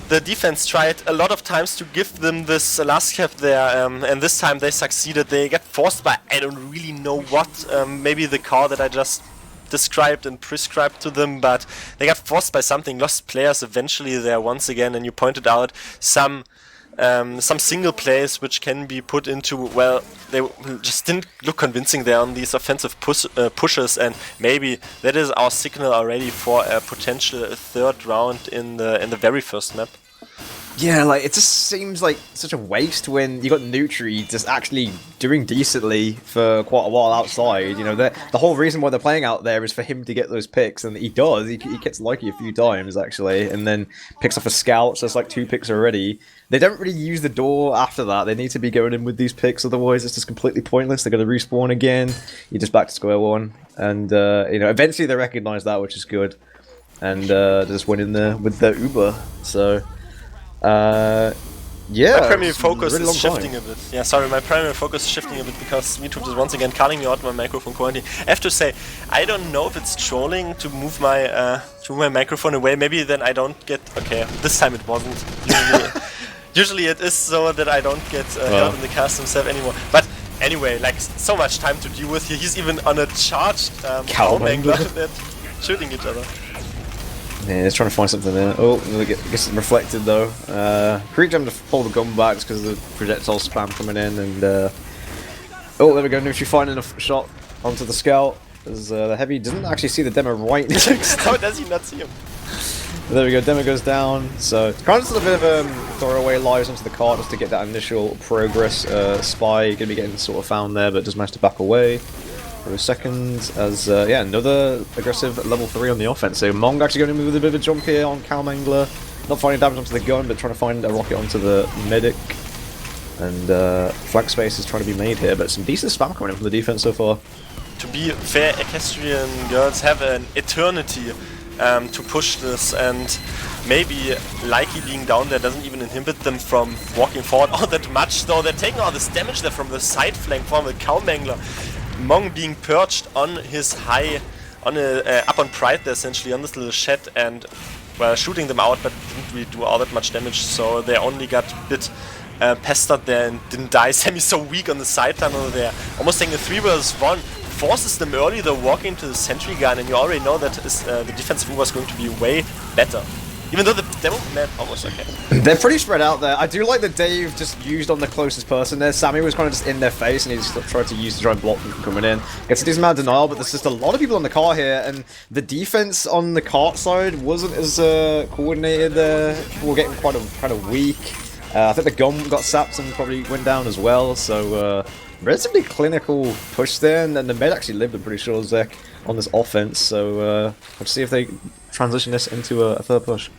the defense tried a lot of times to give them this last cap there, and this time they succeeded. They got forced by I don't really know what, maybe the car that I just described and prescribed to them, but they got forced by something, lost players eventually there once again, and you pointed out some single plays which can be put into, well, they just didn't look convincing there on these offensive pushes, and maybe that is our signal already for a potential 3rd round in the very first map. Yeah, like, it just seems like such a waste when you got Nutri just actually doing decently for quite a while outside. You know, the whole reason why they're playing out there is for him to get those picks, and he does. He gets Likey a few times, actually, and then picks off a scout, so it's like 2 picks already. They don't really use the door after that. They need to be going in with these picks, otherwise it's just completely pointless. They're going to respawn again. You're just back to square one. And, you know, eventually they recognize that, which is good. And they just went in there with their Uber. So, yeah. My primary focus really is shifting a bit. Yeah, sorry, my primary focus is shifting a bit because Wiethoofd is once again calling me out my microphone quality. I have to say, I don't know if it's trolling to move my microphone away. Maybe then I don't get. Okay, this time it wasn't. Usually it is so that I don't get held in the custom set anymore. But anyway, like, so much time to deal with here. He's even on a charged cow mangler that shooting each other. Yeah, he's trying to find something there. Oh, it gets reflected though. Creek him to pull the gun back just because of the projectile spam coming in, and oh, there we go. Nutri finding a shot onto the scout. As the heavy doesn't actually see the demo right next. How does he not see him? There we go, demo goes down, so it's kind of just a bit of throwaway lives onto the cart just to get that initial progress. Spy gonna be getting sort of found there, but does manage to back away for a second as, yeah, another aggressive level 3 on the offense. So Mong actually going to move with a bit of a jump here on Cow Mangler. Not finding damage onto the gun, but trying to find a rocket onto the medic. And flank space is trying to be made here, but some decent spam coming in from the defense so far. To be fair, Equestrian girls have an eternity to push this, and maybe Likey being down there doesn't even inhibit them from walking forward all that much, though they're taking all this damage there from the side flank from the Cow Mangler. Mong being perched on his high, up on Pride there essentially, on this little shed, and well, shooting them out, but didn't really do all that much damage, so they only got a bit pestered there and didn't die. Semi's so weak on the side tunnel there, almost taking a 3 vs 1. Forces them early though, walking to the sentry gun, and you already know that the defensive move was going to be way better. Even though the demo map almost okay. They're pretty spread out there. I do like that Dave just used on the closest person there. Sammy was kind of just in their face, and he just tried to try and block them from coming in. Gets a decent amount of denial, but there's just a lot of people on the car here, and the defense on the cart side wasn't as coordinated there. People were getting kind of weak. I think the gun got sapped and probably went down as well, so relatively clinical push there, and then the med actually lived, I'm pretty sure, Zek, on this offense, so let's see if they transition this into a third push.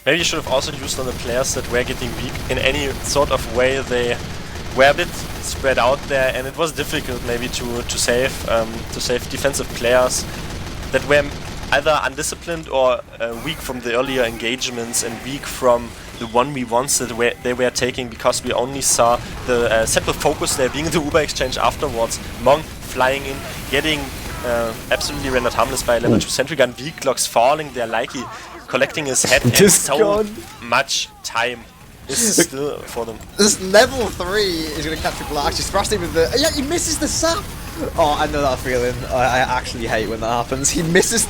Maybe you should have also used on the players that were getting weak in any sort of way. They were a bit spread out there, and it was difficult maybe to save defensive players that were either undisciplined or weak from the earlier engagements and weak from the 1v1s that they were taking, because we only saw the central focus there being the Uber exchange afterwards. Mong flying in, getting absolutely rendered harmless by level 2 sentry gun. Weaklocks falling there, Likey collecting his head, and Just so gone. much time is still for them. This level 3 is going to capture Plat. Actually, thrusting with the... Yeah, he misses the sap! Oh, I know that feeling. I actually hate when that happens. He misses...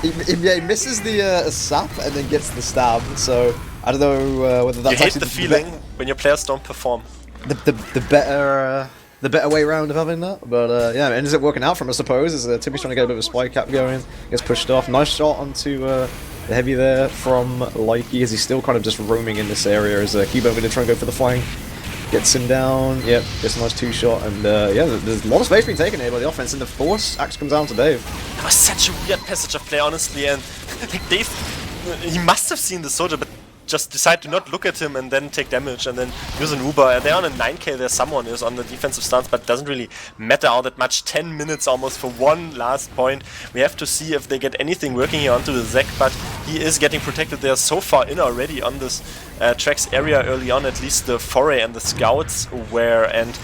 He misses the sap and then gets the stab, so... I don't know whether that's you hate actually the feeling when your players don't perform. The better way round of having that, but yeah, it ends up working out for him, I suppose, as Timmy's trying to get a bit of a spy cap going, gets pushed off. Nice shot onto the heavy there from Likey, as he's still kind of just roaming in this area, as Py-bun going to try and go for the flank. Gets him down, yep, gets a nice 2-shot, and yeah, there's a lot of space being taken here by the offense, and the force actually comes down to Dave. That was such a weird passage of play, honestly, and like Dave, he must have seen the soldier, but just decide to not look at him and then take damage and then use an Uber. They're on a 9k there, someone is on the defensive stance, but it doesn't really matter all that much. 10 minutes almost for one last point. We have to see if they get anything working here onto the Zek, but he is getting protected. They're so far in already on this tracks area early on, at least the foray and the scouts were, and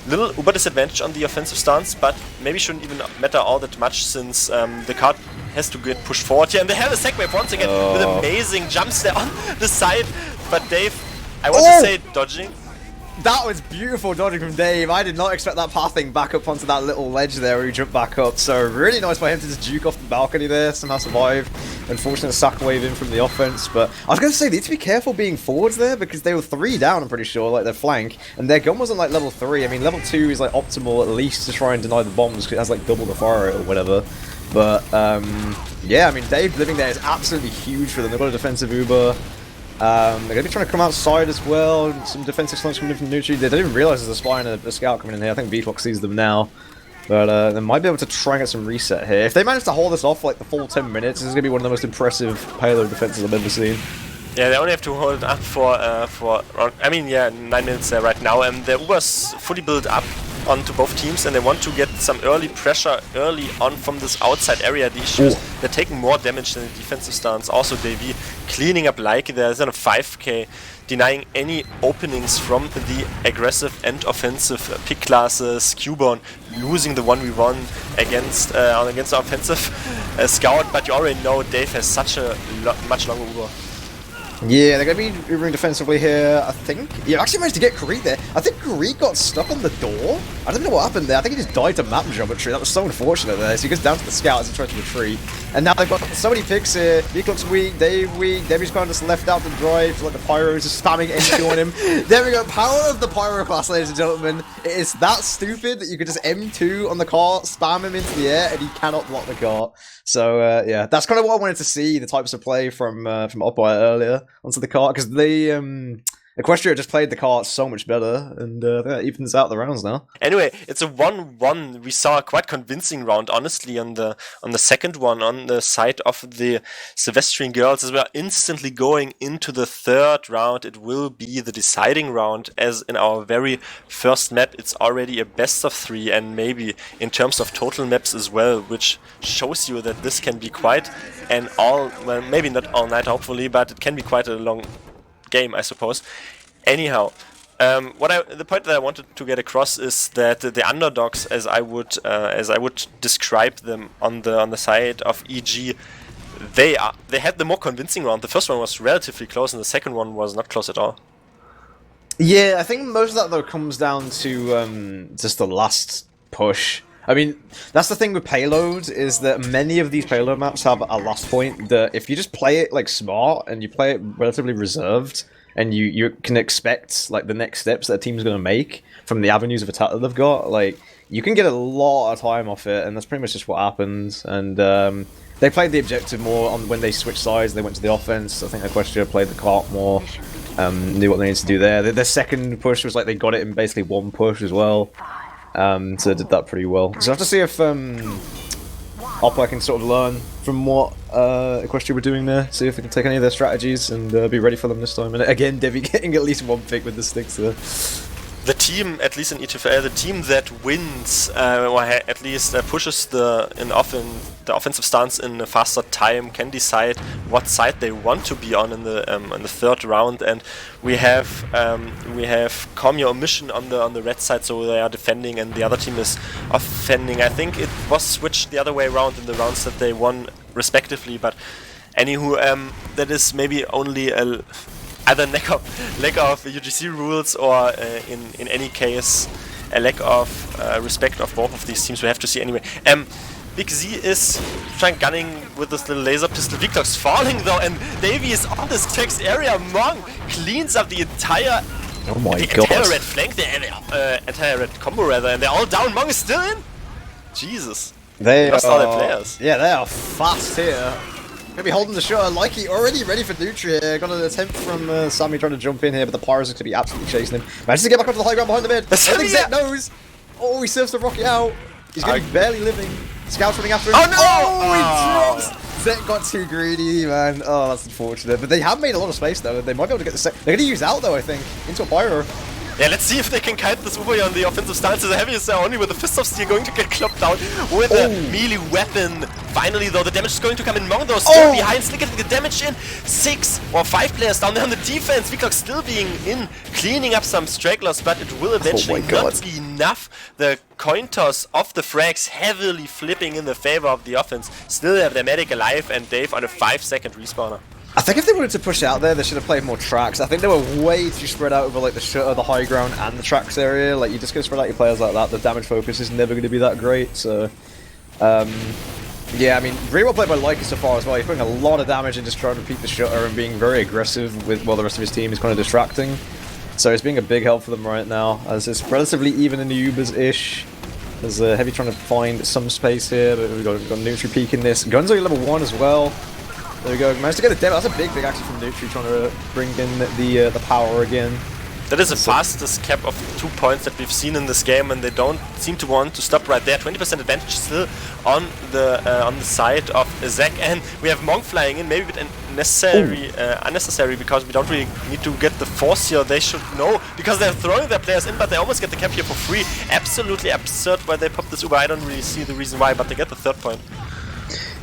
little Uber disadvantage on the offensive stance, but maybe shouldn't even matter all that much since the card has to get pushed forward here, and they have a Segwave once again with amazing jumps there on the side, but Dave, I want to say dodging. That was beautiful dodging from Dave. I did not expect that pathing back up onto that little ledge there where he jumped back up, so really nice by him to just juke off the balcony there, somehow survive. Unfortunate sack wave in from the offense, but I was going to say, they need to be careful being forwards there, because they were 3 down, I'm pretty sure, like their flank, and their gun wasn't like level 3. I mean, level 2 is like optimal at least to try and deny the bombs, because it has like double the fire rate or whatever. But yeah, I mean, Dave living there is absolutely huge for them. They've got a defensive Uber. They're going to be trying to come outside as well. Some defensive slants coming in from Nutri. They don't even realize there's a spy and a scout coming in here. I think Wiethoofd sees them now. But they might be able to try and get some reset here. If they manage to hold this off for like the full 10 minutes, this is going to be one of the most impressive payload defenses I've ever seen. Yeah, they only have to hold it up for I mean, yeah, 9 minutes right now, and the Uber's fully built up onto both teams, and they want to get some early pressure early on from this outside area. The issue is they're taking more damage than the defensive stance. Also, Davey cleaning up Likey there is on a 5k, denying any openings from the aggressive and offensive pick classes. Py-bun losing the 1v1 against the offensive scout, but you already know Dave has such a much longer Uber. Yeah, they're going to be Ubering defensively here, I think. Yeah, actually managed to get Kareet there. I think Kareet got stuck on the door. I don't know what happened there. I think he just died to map geometry. That was so unfortunate there. So he goes down to the scout as he tries to retreat. And now they've got so many picks here. Weaklocks weak, Dave weak. Debbie's kind of just left out to drive. Like the Pyro is just spamming M2 on him. There we go. Power of the Pyro class, ladies and gentlemen. It is that stupid that you could just M2 on the car, spam him into the air, and he cannot block the car. So yeah, that's kind of what I wanted to see, the types of play from Oppai earlier onto the cart, because the Equestria just played the cart so much better, and that evens out the rounds now. Anyway, it's a 1-1. We saw a quite convincing round, honestly, on the second one, on the side of the Sylvestrian girls, as we are instantly going into the third round. It will be the deciding round, as in our very first map, it's already a best of 3, and maybe in terms of total maps as well, which shows you that this can be quite an well, maybe not all night, hopefully, but it can be quite a long game, I suppose. Anyhow, the point that I wanted to get across is that the underdogs, as I would describe them on the side of EG, they had the more convincing round. The first one was relatively close, and the second one was not close at all. Yeah, I think most of that though comes down to just the last push. I mean, that's the thing with Payload, is that many of these Payload maps have a last point that if you just play it like smart and you play it relatively reserved, and you can expect like the next steps that a team's going to make from the avenues of attack that they've got, like you can get a lot of time off it, and that's pretty much just what happened. And they played the objective more on when they switched sides. They went to the offense. I think Equestria played the cart more, knew what they needed to do there. Their second push was like they got it in basically one push as well. So they did that pretty well. So I have to see if Oppai can sort of learn from what Equestria were doing there, see if they can take any of their strategies and be ready for them this time. And again, Debbie getting at least one pick with the sticks there. The team, at least in ETFL, the team that wins, or at least pushes the offensive stance in a faster time, can decide what side they want to be on in the third round. And we have Comio Omission on the red side, so they are defending, and the other team is offending. I think was switched the other way around in the rounds that they won respectively, but anywho, that is maybe only either lack of UGC rules or in any case a lack of respect of both of these teams. We have to see anyway. Big Z is trying gunning with this little laser pistol. Wiethoofd's falling though, and Davey is on this text area. Mong cleans up the entire entire red flank, the entire red combo rather, and they're all down. Mong is still in. Jesus, they lost all their players. Yeah, they are fast here. Gonna be holding the shot. Likey already ready for Neutri here. Got an attempt from Sammy trying to jump in here, but the Pyros are gonna be absolutely chasing him. Manages to get back onto the high ground behind the mid. I think Zet knows. Oh, he serves the rocket out. He's gonna be barely living. Scouts running after him. Oh no! Oh, he drops! Zet got too greedy, man. Oh, that's unfortunate. But they have made a lot of space though. They might be able to get the set. They're gonna use out though, I think, into a Pyro. Yeah, let's see if they can kite this Oppai on the offensive stance. The Heavy is only with the Fist of Steel going to get clopped down with a melee weapon. Finally, though, the damage is going to come in. Mong, though, still behind. Slick getting the damage in. 6 or 5 players down there on the defense. Wiethoofd still being in, cleaning up some stragglers, but it will eventually not be enough. The coin toss of the frags heavily flipping in the favor of the offense. Still have their medic alive, and Dave on a 5-second respawner. I think if they wanted to push out there, they should have played more tracks. I think they were way too spread out over like the shutter, the high ground, and the tracks area. Like, you just go spread out your players like that, the damage focus is never going to be that great. So, yeah, I mean, really well played by Likey so far as well. He's putting a lot of damage in just trying to repeat the shutter and being very aggressive with while the rest of his team is kind of distracting. So it's being a big help for them right now, as it's relatively even in the Ubers-ish. There's Heavy trying to find some space here, but we've got Neutri peeking this. Guns are level 1 as well. There we go, managed to get a demo. That's a big actually from Neutri, trying to bring in the power again. That is the fastest cap of 2 points that we've seen in this game, and they don't seem to want to stop right there. 20% advantage still on the side of Zac, and we have Monk flying in, maybe a bit unnecessary, because we don't really need to get the force here. They should know, because they're throwing their players in, but they almost get the cap here for free. Absolutely absurd why they popped this Uber. I don't really see the reason why, but they get the 3rd point.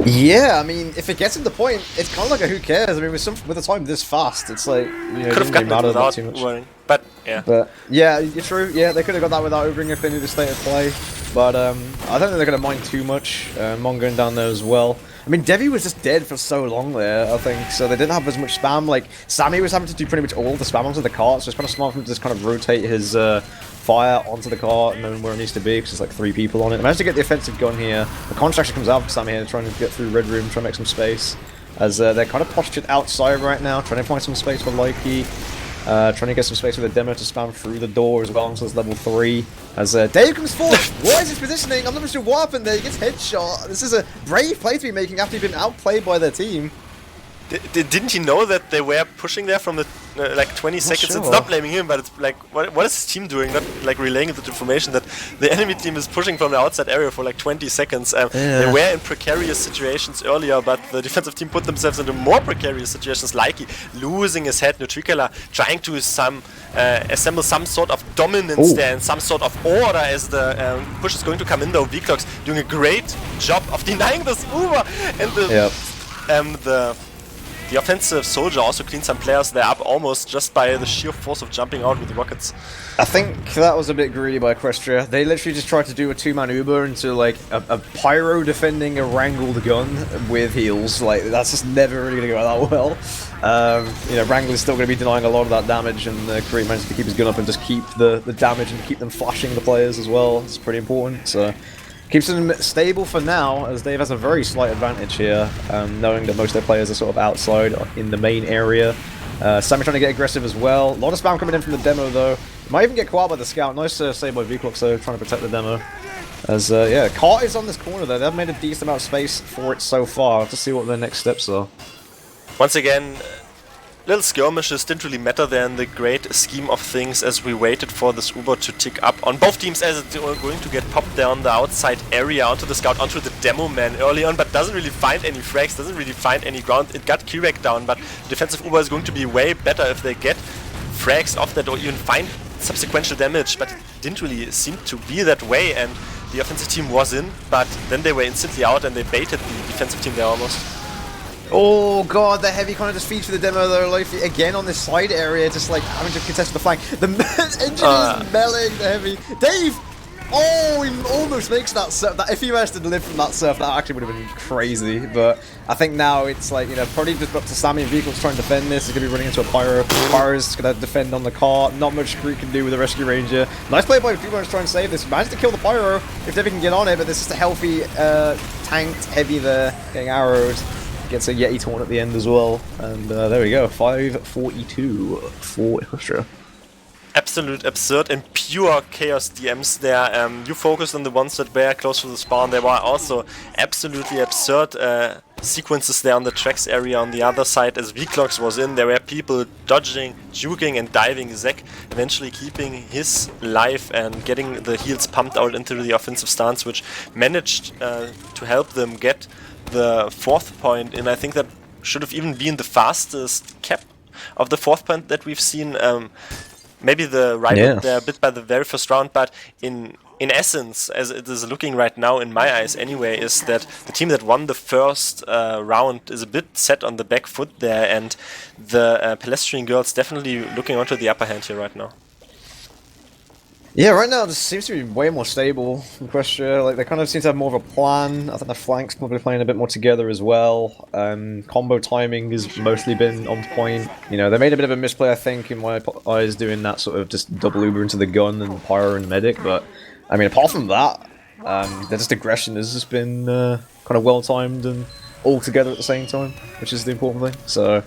Yeah, I mean, if it gets him the point, it's kind of like a who cares. I mean, with the time this fast, it's like, you know, could have gotten it without too much. worrying, but yeah. But yeah, you're true. Yeah, they could have got that without overing if they knew the state of play. But I don't think they're going to mind too much. Mon going down there as well. I mean, Devi was just dead for so long there, I think, so they didn't have as much spam. Like, Sammy was having to do pretty much all the spam onto the cart, so it's kind of smart for him to just kind of rotate his fire onto the cart and then where it needs to be, because there's like 3 people on it. I managed to get the offensive gun here. The contraction comes out for Sammy here, trying to get through Red Room, trying to make some space. As they're kind of postured outside right now, trying to find some space for Likey. Trying to get some space for the demo to spam through the door as well until it's level 3. As Dave comes forward. What is his positioning? I'm not sure what happened there. He gets headshot. This is a brave play to be making after he's been outplayed by their team. Didn't he know that they were pushing there from the like 20 seconds? Sure. It's not blaming him, but it's like, what is his team doing? Not like relaying the information that the enemy team is pushing from the outside area for like 20 seconds. They were in precarious situations earlier, but the defensive team put themselves into more precarious situations, like losing his head, Nutricala, trying to assemble some sort of dominance there and some sort of order as the push is going to come in, though. Wiethoofd's doing a great job of denying this Uber, and the offensive soldier also cleaned some players there up almost just by the sheer force of jumping out with the rockets. I think that was a bit greedy by Equestria. They literally just tried to do a 2-man Uber into like a pyro defending a wrangled gun with heals. Like, that's just never really going to go that well. You know, Wrangle is still going to be denying a lot of that damage, and Creep managed to keep his gun up and just keep the damage and keep them flashing the players as well. It's pretty important. So keeps them stable for now, as Dave has a very slight advantage here, knowing that most of their players are sort of outside in the main area. Sammy trying to get aggressive as well. A lot of spam coming in from the demo, though. Might even get caught by the scout. Nice save by Wiethoofd, so trying to protect the demo. As, yeah, cart is on this corner, though. They've made a decent amount of space for it so far. To see what their next steps are. Once again, little skirmishes didn't really matter there in the great scheme of things, as we waited for this Uber to tick up on both teams, as it's going to get popped down the outside area onto the scout, onto the demo man early on, but doesn't really find any frags, doesn't really find any ground. It got Kirek down, but defensive Uber is going to be way better if they get frags off that or even find subsequential damage, but it didn't really seem to be that way, and the offensive team was in, but then they were instantly out and they baited the defensive team there almost. Oh god, the Heavy kind of just feeds for the demo though, like, again on this side area, just like having to contest the flank. The engine is melling the Heavy. Dave! Oh, he almost makes that surf. That, if he managed to live from that surf, that actually would have been crazy. But I think now it's like, you know, probably just up to Sammy and Wiethoofd trying to defend this. He's going to be running into a Pyro. Pyro's going to defend on the cart. Not much Screek can do with the Rescue Ranger. Nice play by Py-bun to try and save this. Managed to kill the Pyro if Debbie can get on it, but this is a healthy, tanked Heavy there, getting arrowed. Gets a Yeti torn at the end as well. And there we go, 542 for Equestria. Absolute absurd and pure chaos DMs there. You focused on the ones that were close to the spawn. There were also absolutely absurd sequences there on the tracks area on the other side as Wiethoofd was in. There were people dodging, juking and diving. Zek eventually keeping his life and getting the heals pumped out into the offensive stance, which managed to help them get the 4th point. And I think that should have even been the fastest cap of the 4th point that we've seen. Maybe the rival there a bit by the very first round, but in essence, as it is looking right now in my eyes anyway, is that the team that won the first round is a bit set on the back foot there, and the Pedestrian girls definitely looking onto the upper hand here right now. Yeah, right now this seems to be way more stable in Equestria. Like, they kind of seem to have more of a plan. I think the flanks probably playing a bit more together as well. Combo timing has mostly been on point. You know, they made a bit of a misplay, I think, in my eyes, doing that sort of just double Uber into the gun and Pyro and Medic. But, I mean, apart from that, their just aggression has just been kind of well-timed and all together at the same time, which is the important thing. So,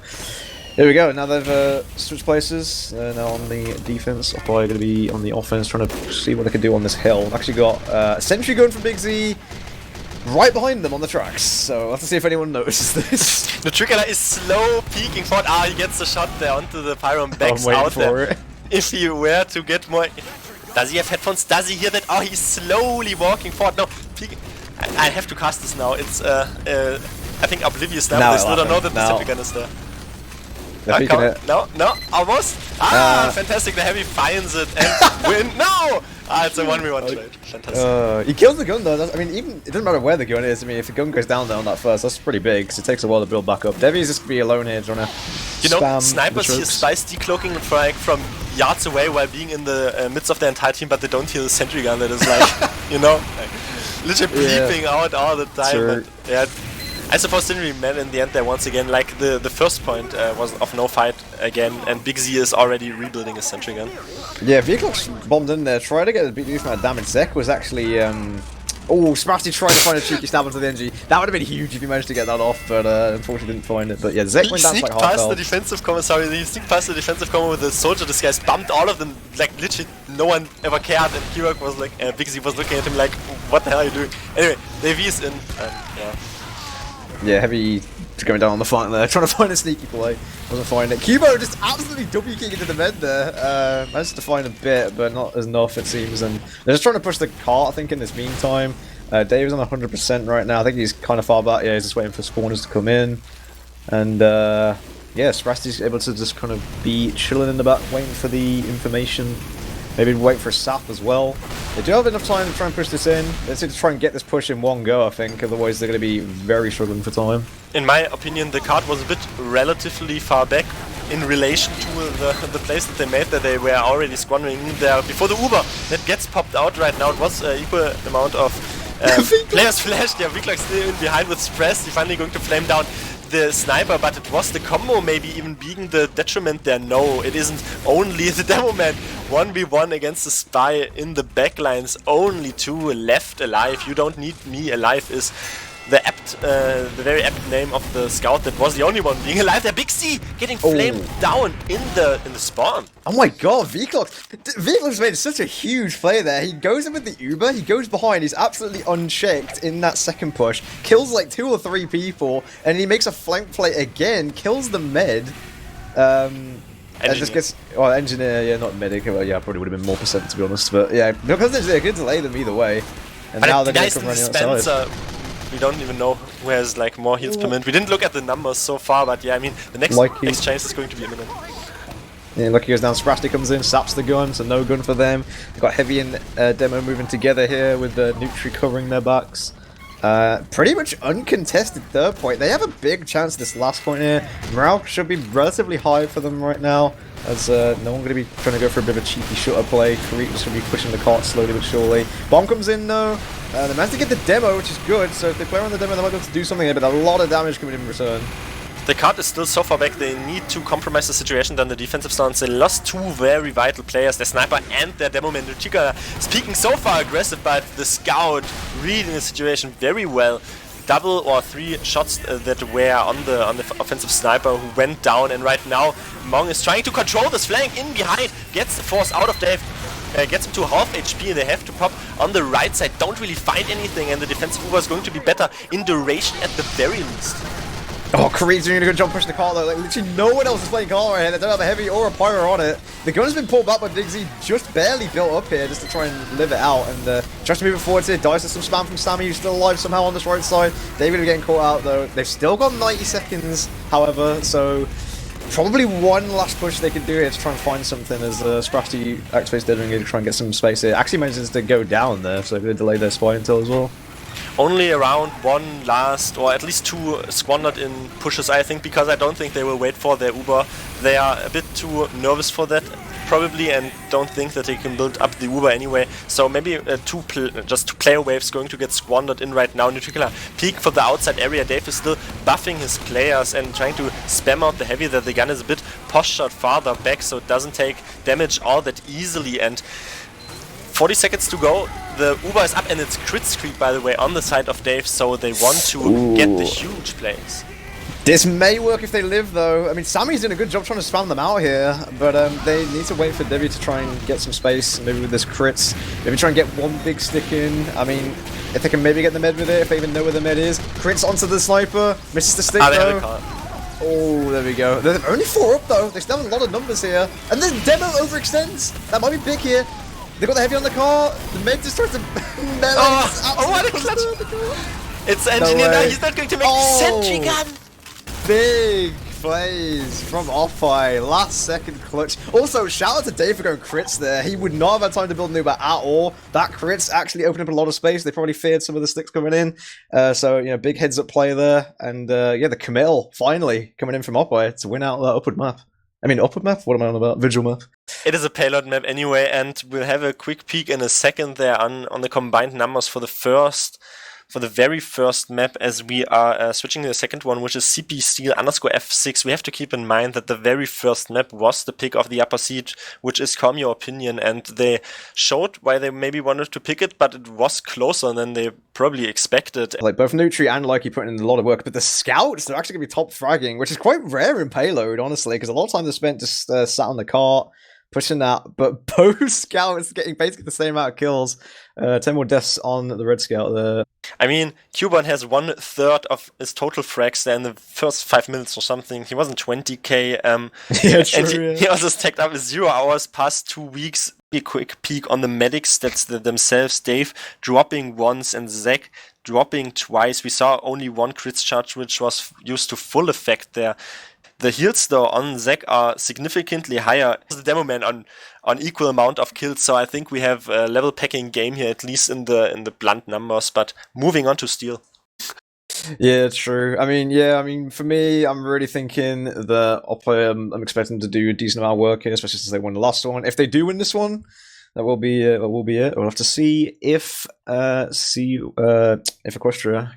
here we go. Now they've switched places. They're now on the defense. Oppai going to be on the offense, trying to see what they can do on this hill. Actually got a sentry gun from Big Z right behind them on the tracks. So we'll have to see if anyone notices this. The Trigger is slow peeking forward. Ah, he gets the shot there onto the Pyro and backs out there. It. If he were to get more... Does he have headphones? Does he hear that? Oh, he's slowly walking forward. No, peeking. I have to cast this now. It's, I think, Oblivious now. They still don't know that the sentry gun is there. No, almost. Fantastic. The Heavy finds it and win. No! It's a 1v1 trade. Fantastic. He kills the gun though. I mean, even it doesn't matter where the gun is. I mean, if the gun goes down there on that first, that's pretty big, because it takes a while to build back up. Devi's just gonna be alone here trying to spam snipers the hear spice decloaking from yards away while being in the midst of their entire team, but they don't hear the sentry gun that is like, you know, literally bleeping out all the time. Sure. And, yeah. I suppose didn't really matter in the end there once again. Like the first point was of no fight again, and Big Z is already rebuilding his sentry gun. Yeah, Wiethoofd bombed in there, tried to get a big amount of damage. Zek was actually oh, Smarty tried to find a cheeky stab onto the NG. That would have been huge if he managed to get that off, but unfortunately didn't find it. But yeah, Zek went down to like half health. He sneaked past the defensive combo with the soldier disguise, bumped all of them, like literally no one ever cared, and Kirok was like, Big Z was looking at him like, what the hell are you doing? Anyway, the V is in, yeah. Yeah, Heavy going down on the flank there, trying to find a sneaky play. Wasn't finding it. Kubo just absolutely W-kicking into the med there. Managed to find a bit, but not enough it seems. And they're just trying to push the cart, I think, in this meantime. Dave's on 100% right now. I think he's kind of far back. Yeah, he's just waiting for spawners to come in. And yeah, Sprasty's able to just kind of be chilling in the back, waiting for the information. Maybe wait for Sap as well. They do have enough time to try and push this in. They need to try and get this push in one go, I think. Otherwise, they're going to be very struggling for time. In my opinion, the card was a bit relatively far back in relation to the place that they made, that they were already squandering there before the Uber that gets popped out right now. It was equal amount of players flashed. Yeah, Wiethoofd still in behind with Spress. He's finally going to flame down the sniper, but it was the combo maybe even being the detriment there. No, it isn't only the demo man. 1v1 against the spy in the backlines. Only 2 left alive. You don't need me alive is the very apt name of the scout that was the only one being alive there. Big C getting flamed down in the spawn. Oh my god, Wiethoofd's made such a huge play there. He goes in with the Uber, he goes behind, he's absolutely unchecked in that second push, kills like 2 or 3 people, and he makes a flank play again, kills the med. And just gets engineer, yeah, not medic. Well, yeah, probably would have been more percent to be honest, but yeah, because they could delay them either way. And but now they're going to come running outside. We don't even know who has like more heals per minute. We didn't look at the numbers so far, but yeah, I mean the next exchange is going to be imminent. Yeah, Lucky goes down, Sprasty comes in, saps the gun, so no gun for them. They've got Heavy and Demo moving together here with Nutri covering their backs. Pretty much uncontested third point. They have a big chance this last point here. Morale should be relatively high for them right now, as no one going to be trying to go for a bit of a cheeky shutter play. Kareem is going to be pushing the cart slowly but surely. Bomb comes in though. They managed to get the demo, which is good, so if they play around the demo, they might be able to do something here, but a lot of damage coming in return. The card is still so far back, they need to compromise the situation on the defensive stance. They lost two very vital players, their sniper and their demo man. Chica speaking so far aggressive, but the scout reading the situation very well. Double or three shots that were on the offensive sniper who went down, and right now Mong is trying to control this flank in behind, gets the force out of Dave. Gets him to half HP, and they have to pop on the right side, don't really find anything, and the defensive Uber is going to be better in duration at the very least. Oh, Kareem's doing a good job pushing the car though. Like, literally no one else is playing car right here. They don't have a heavy or a pyro on it. The gun has been pulled back by Diggsy, just barely built up here just to try and live it out, and tries to move it forward here. Dice some spam from Sammy, who's still alive somehow on this right side. David are getting caught out though. They've still got 90 seconds, however, so probably one last push they could do here to try and find something as Sprasty activates Dead Ring to try and get some space here. Actually manages to go down there, so they're going to delay their spy until as well. Only around one last, or at least two squandered in pushes, I think, because I don't think they will wait for their Uber. They are a bit too nervous for that, probably, and don't think that they can build up the Uber anyway. So maybe just two player waves going to get squandered in right now. In particular, peek for the outside area. Dave is still buffing his players and trying to spam out the heavy. That the gun is a bit postured farther back, so it doesn't take damage all that easily. And 40 seconds to go. The Uber is up, and it's crit streak, by the way, on the side of Dave, so they want to get the huge plays. This may work if they live, though. I mean, Sammy's doing a good job trying to spam them out here, but they need to wait for Debbie to try and get some space, maybe with this crits. Maybe try and get one big stick in. I mean, if they can maybe get the med with it, if they even know where the med is. Crits onto the sniper, misses the stick, though. Oh, there we go. They're only 4 up, though. They still have a lot of numbers here. And the demo overextends. That might be big here. They got the heavy on the car. The med just starts to what a clutch! It's engineer now. He's not going to make sentry gun. Big plays from Oppai. Last second clutch. Also, shout out to Dave for going crits there. He would not have had time to build an Uber at all. That crits actually opened up a lot of space. They probably feared some of the sticks coming in. So, you know, big heads up play there. And yeah, the committal finally coming in from Oppai to win out that upward map. I mean, upward map? What am I on about? Vigil map. It is a payload map anyway, and we'll have a quick peek in a second there on the combined numbers for the very first map, as we are switching to the second one, which is CP Steel _F6. We have to keep in mind that the very first map was the pick of the upper seed, which is Calm Your Opinion, and they showed why they maybe wanted to pick it, but it was closer than they probably expected. Like, both Nutri and Likey putting in a lot of work, but the scouts, they're actually going to be top fragging, which is quite rare in Payload, honestly, because a lot of time they're spent just sat on the cart, pushing that, but both scouts getting basically the same amount of kills. 10 more deaths on the red scout there. I mean, Py-bun has 1/3 of his total frags there in the first 5 minutes or something. He wasn't 20k. Yeah, true, and he also stacked up with 0 hours past 2 weeks. A quick peek on the medics, that's themselves. Dave dropping once and Zach dropping twice. We saw only one crit charge, which was used to full effect there. The heals though on Zach are significantly higher. The demo man on equal amount of kills, so I think we have a level packing game here, at least in the blunt numbers. But moving on to Steel. Yeah, true. I mean, for me, I'm really thinking that Oppai, I'm expecting to do a decent amount of work here, especially since they won the last one. If they do win this one, that will be it. We'll have to see if Equestria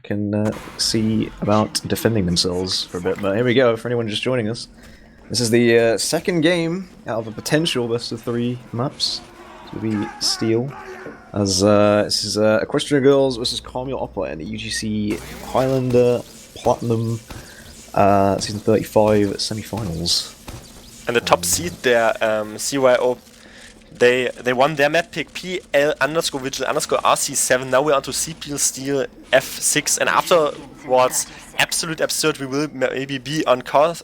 can see about defending themselves for a bit. But here we go. For anyone just joining us, this is the second game out of a potential best of 3 maps. This will be Steel. As this is Equestria Girls versus Calm Your Oppai in the UGC Highlander Platinum Season 35 Semifinals. And the top seed there, CYO. They won their map pick PL_Vigil_RC7. Now we're on to CP Steel F6, and afterwards, absolute absurd, we will maybe be on Koth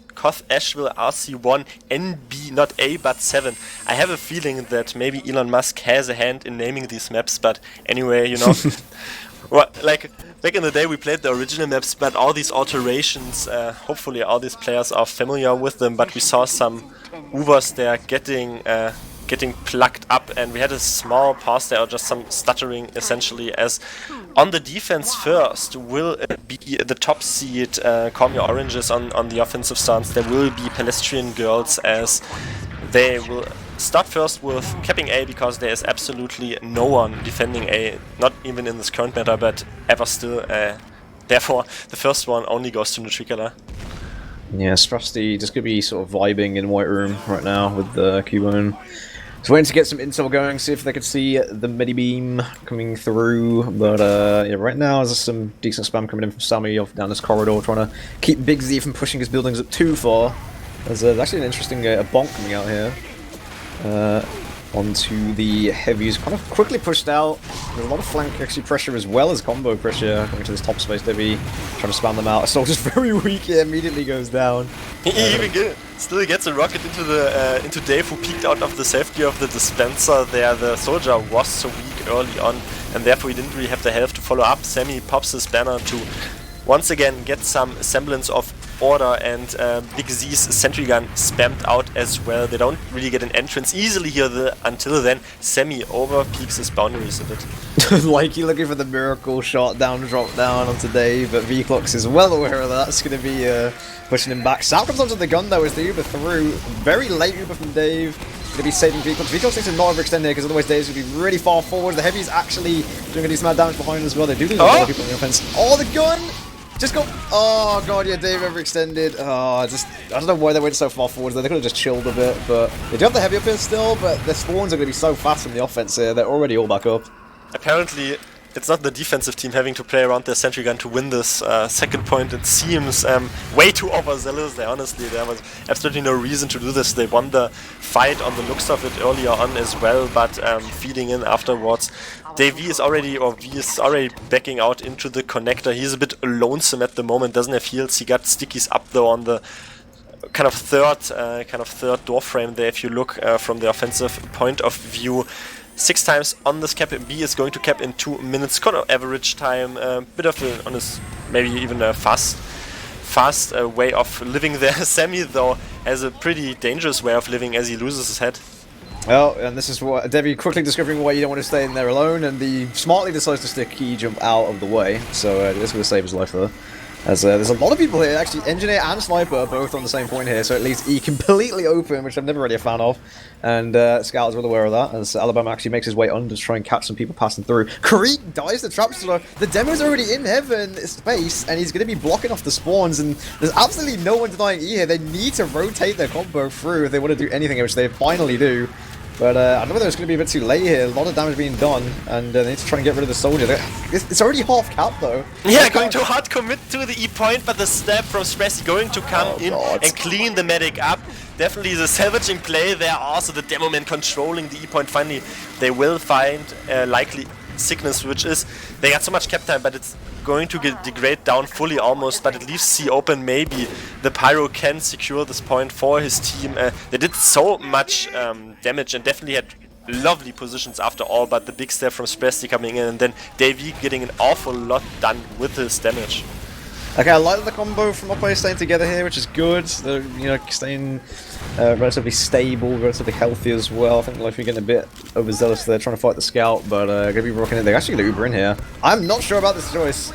Asheville RC1 NB, not A but 7. I have a feeling that maybe Elon Musk has a hand in naming these maps, but anyway, you know. Well, like back in the day we played the original maps, but all these alterations, hopefully all these players are familiar with them, but we saw some Ubers there getting getting plucked up, and we had a small pause there, or just some stuttering essentially, as on the defense first will be the top seed Call Me Oranges on the offensive stance. There will be Palestrian Girls, as they will start first with capping A, because there is absolutely no one defending A, not even in this current meta, but ever still. Therefore, the first one only goes to Nutricolor. Yeah, Sprusty just gonna be sort of vibing in White Room right now with the Py-bun. Just waiting to get some intel going, see if they could see the midi beam coming through. But yeah, right now there's some decent spam coming in from Sammy off down this corridor, trying to keep Big Z from pushing his buildings up too far. There's actually an interesting bonk coming out here. Onto the heavies, kind of quickly pushed out. There's a lot of flank actually pressure as well as combo pressure coming to this top space. Debbie trying to spam them out. Soldier's very weak here, immediately goes down. He even still gets a rocket into Dave, who peeked out of the safety of the dispenser there. The soldier was so weak early on, and therefore he didn't really have the health to follow up. Sammy pops his banner to once again get some semblance of order, and Big Z's sentry gun spammed out as well. They don't really get an entrance easily here until then. Sammy over peaks his boundaries a bit. Like you're looking for the miracle shot down, drop down onto Dave, but V-Clocks is well aware of that. It's going to be pushing him back. Sal comes onto the gun though as the Uber through. Very late Uber from Dave. Going to be saving V-Clocks. V-Clocks needs to not overextend here, because otherwise Dave's going to be really far forward. The heavy's actually doing a decent amount of damage behind as well. They do lose a lot of people on the offense. Oh, the gun! Just go! Oh god, yeah, Dave overextended. Oh, I don't know why they went so far forward there. They could have just chilled a bit, but they do have the heavy up here still, but their spawns are going to be so fast from the offense here. They're already all back up. Apparently, it's not the defensive team having to play around their sentry gun to win this second point. It seems way too overzealous there, honestly. There was absolutely no reason to do this. They won the fight on the looks of it earlier on as well, but feeding in afterwards. Dave V is already backing out into the connector. He's a bit lonesome at the moment, doesn't have heals. He got stickies up though on the kind of third door frame there, if you look from the offensive point of view. 6 times on this cap. B is going to cap in 2 minutes, kind of average time. Bit of an honest, maybe even a fast way of living there. Sammy though has a pretty dangerous way of living, as he loses his head. Well, and this is what Debbie quickly discovering why you don't want to stay in there alone, and he smartly decides to stick key jump out of the way. So this will save his life there. As there's a lot of people here, actually, Engineer and Sniper are both on the same point here, so it leaves E completely open, which I'm never really a fan of. And Scout is well aware of that, as Alabama actually makes his way under to try and catch some people passing through. Creek dies the trap slow. The demo's already in heaven space, and he's going to be blocking off the spawns, and there's absolutely no one denying E here. They need to rotate their combo through if they want to do anything, which they finally do. But I don't know whether it's going to be a bit too late here. A lot of damage being done, and they need to try and get rid of the soldier. It's already half cap though. Yeah, going to hard commit to the E point, but the stab from Stressy going to come in and clean the medic up. Definitely the salvaging play there. Also the demo man controlling the E point. Finally, they will find likely sickness, which is they got so much cap time, but it's going to degrade down fully almost, but it leaves C open. Maybe the Pyro can secure this point for his team. They did so much damage and definitely had lovely positions after all, but the big step from Spressy coming in, and then Davey getting an awful lot done with his damage. Okay, I like the combo from Oppai staying together here, which is good. They're, staying relatively stable, relatively healthy as well. I think they're getting a bit overzealous there, trying to fight the scout, but going to be rocking it. They're actually going to Uber in here. I'm not sure about this choice.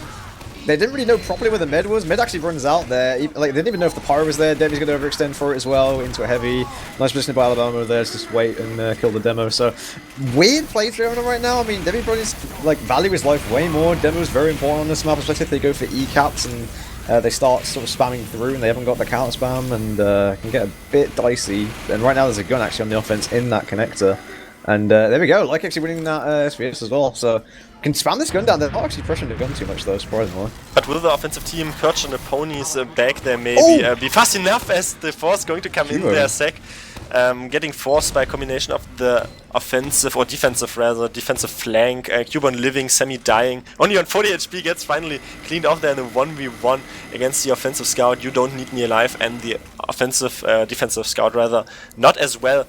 They didn't really know properly where the med was. Med actually runs out there. They didn't even know if the pyro was there. Debbie's going to overextend for it as well into a heavy. Nice position by Alabama there to just wait and kill the demo. So, weird playthrough on right now. I mean, Debbie probably value his life way more. Demo is very important on this map, especially if they go for E-caps and they start sort of spamming through and they haven't got the counter spam, and can get a bit dicey. And right now there's a gun actually on the offense in that connector. And there we go, like actually winning that SVS as well. So can spam this gun down. They're not actually pressuring the gun too much though, surprisingly. But will the offensive team perch on the pony's back there maybe be fast enough, as the force going to come in there sec? Getting forced by a combination of the offensive, or defensive rather, defensive flank. Cuban living, Semi dying. Only on 40 HP gets finally cleaned off there in a 1v1 against the offensive scout. You don't need me alive, and the offensive, defensive scout rather, not as well.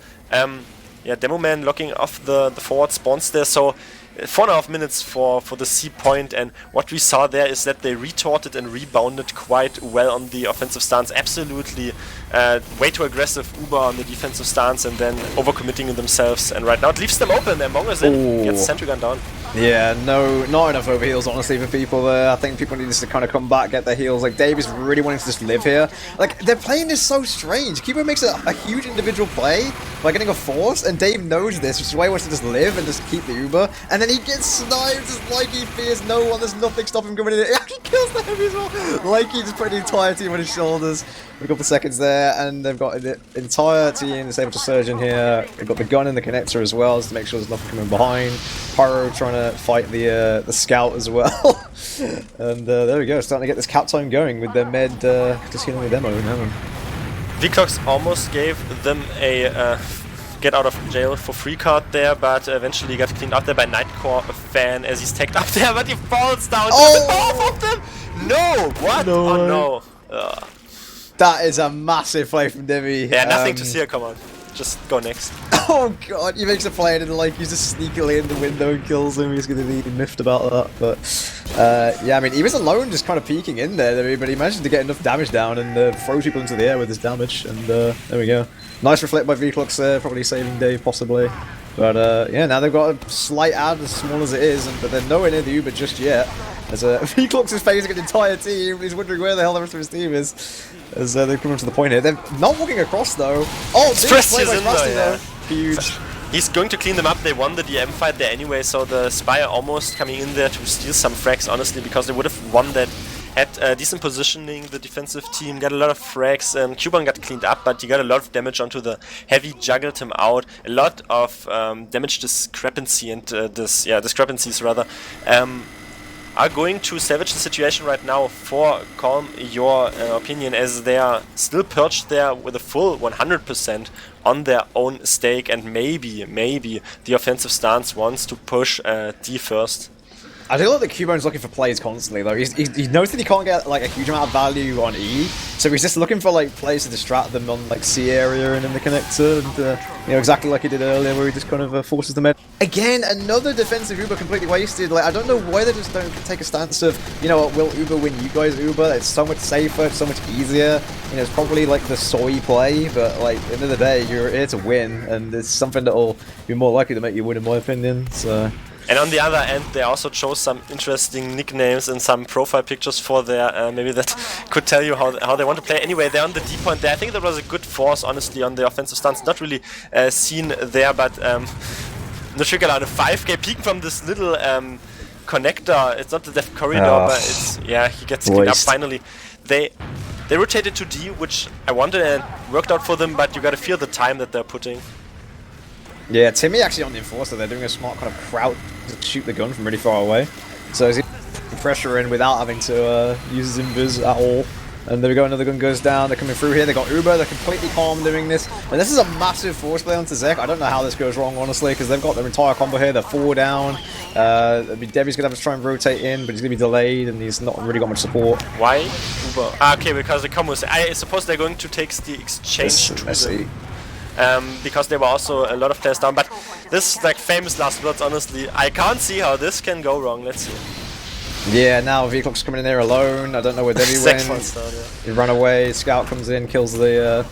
Yeah, Demo Man locking off the forward spawns there, so 4.5 minutes for the C point, and what we saw there is that they retorted and rebounded quite well on the offensive stance. Absolutely way too aggressive Uber on the defensive stance and then overcommitting themselves, and right now it leaves them open. Among Us in gets sentry gun down. Yeah, no, not enough over heals, honestly, for people there. I think people need to kind of come back, get their heals. Like, Dave is really wanting to just live here. Like, they're playing this so strange. Cubo makes a huge individual play by getting a force, and Dave knows this, which is why he wants to just live and just keep the Uber. And then he gets sniped just like he fears no one. There's nothing stopping him coming in. He actually kills the heavy as well. Like, he just put the entire team on his shoulders. We've got the seconds there, and they've got the entire team that's able to surge in here. They've got the gun and the connector as well, just to make sure there's nothing coming behind. Pyro trying to fight the scout as well. And there we go, starting to get this cap time going with their med just healing the demo now. Wiethoofd almost gave them a get out of jail for free card there, but eventually got cleaned out there by Nightcore fan as he's tagged up there, but he falls down. Both of them! No! What? No. Oh no. That is a massive play from Devi. Yeah, nothing to see here, come on. Just go next. Oh god, he makes a play and like he's just sneakily in the window and kills him. He's going to be miffed about that. But yeah, I mean, he was alone just kind of peeking in there, but he managed to get enough damage down and throw people into the air with his damage. And there we go. Nice reflect by Wiethoofd there, probably saving Dave possibly. But yeah, now they've got a slight ad as small as it is, but they're nowhere near the Uber just yet. As Wiethoofd is facing an entire team, he's wondering where the hell the rest of his team is. As they're coming to the point here. They're not walking across though. Oh, Stress is in there, though. Huge. He's going to clean them up. They won the DM fight there anyway, so the Spire almost coming in there to steal some frags, honestly, because they would have won that. Had decent positioning, the defensive team got a lot of frags. Py-bun got cleaned up, but he got a lot of damage onto the heavy, juggled him out. A lot of damage discrepancy and discrepancies rather. Are going to salvage the situation right now for Calm your opinion, as they are still perched there with a full 100% on their own stake, and maybe the offensive stance wants to push D first. I do like that Py-bun's looking for plays constantly though. He knows that he can't get like a huge amount of value on E, so he's just looking for like plays to distract them on like C area and in the connector, and you know, exactly like he did earlier, where he just kind of forces them in. Again, another defensive Uber completely wasted. Like, I don't know why they just don't take a stance of, you know what, will Uber win you guys Uber? It's so much safer, it's so much easier. You know, it's probably like the soy play, but like at the end of the day, you're here to win, and it's something that'll be more likely to make you win, in my opinion. So. And on the other end, they also chose some interesting nicknames and some profile pictures for their, maybe that could tell you how they want to play. Anyway, they're on the D point there. I think that was a good force, honestly, on the offensive stance. Not really seen there, but Nutrigala, the 5k peeking from this little connector. It's not the depth corridor, but it's, yeah, he gets cleaned up finally. They rotated to D, which I wanted and worked out for them, but you gotta feel the time that they're putting. Yeah, Timmy actually on the Enforcer, they're doing a smart kind of crouch to shoot the gun from really far away. So he's pressure in without having to use his invis at all. And there we go, another gun goes down, they're coming through here, they got Uber, they're completely calm doing this. And this is a massive force play onto Zek. I don't know how this goes wrong, honestly, because they've got their entire combo here, they're 4 down. Debbie's going to have to try and rotate in, but he's going to be delayed, and he's not really got much support. Why Uber? Ah, okay, because the combos. I suppose they're going to take the exchange to them. Because there were also a lot of players down, but this is like famous last words, honestly. I can't see how this can go wrong, let's see. Yeah, now Wiethoofd's coming in there alone, I don't know where Debbie went. He ran away, Scout comes in, kills the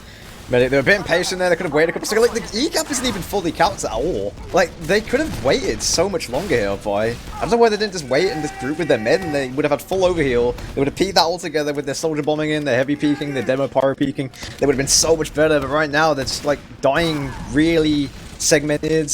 medic. They were a bit impatient there, they could have waited a couple seconds. Like, the E-cap isn't even fully capped at all. Like, they could have waited so much longer here, Oppai. I don't know why they didn't just wait and just group with their men, and they would have had full overheal. They would have peeked that all together with their soldier bombing in, their heavy peeking, their demo pyro peeking. They would have been so much better, but right now they're just like dying really segmented.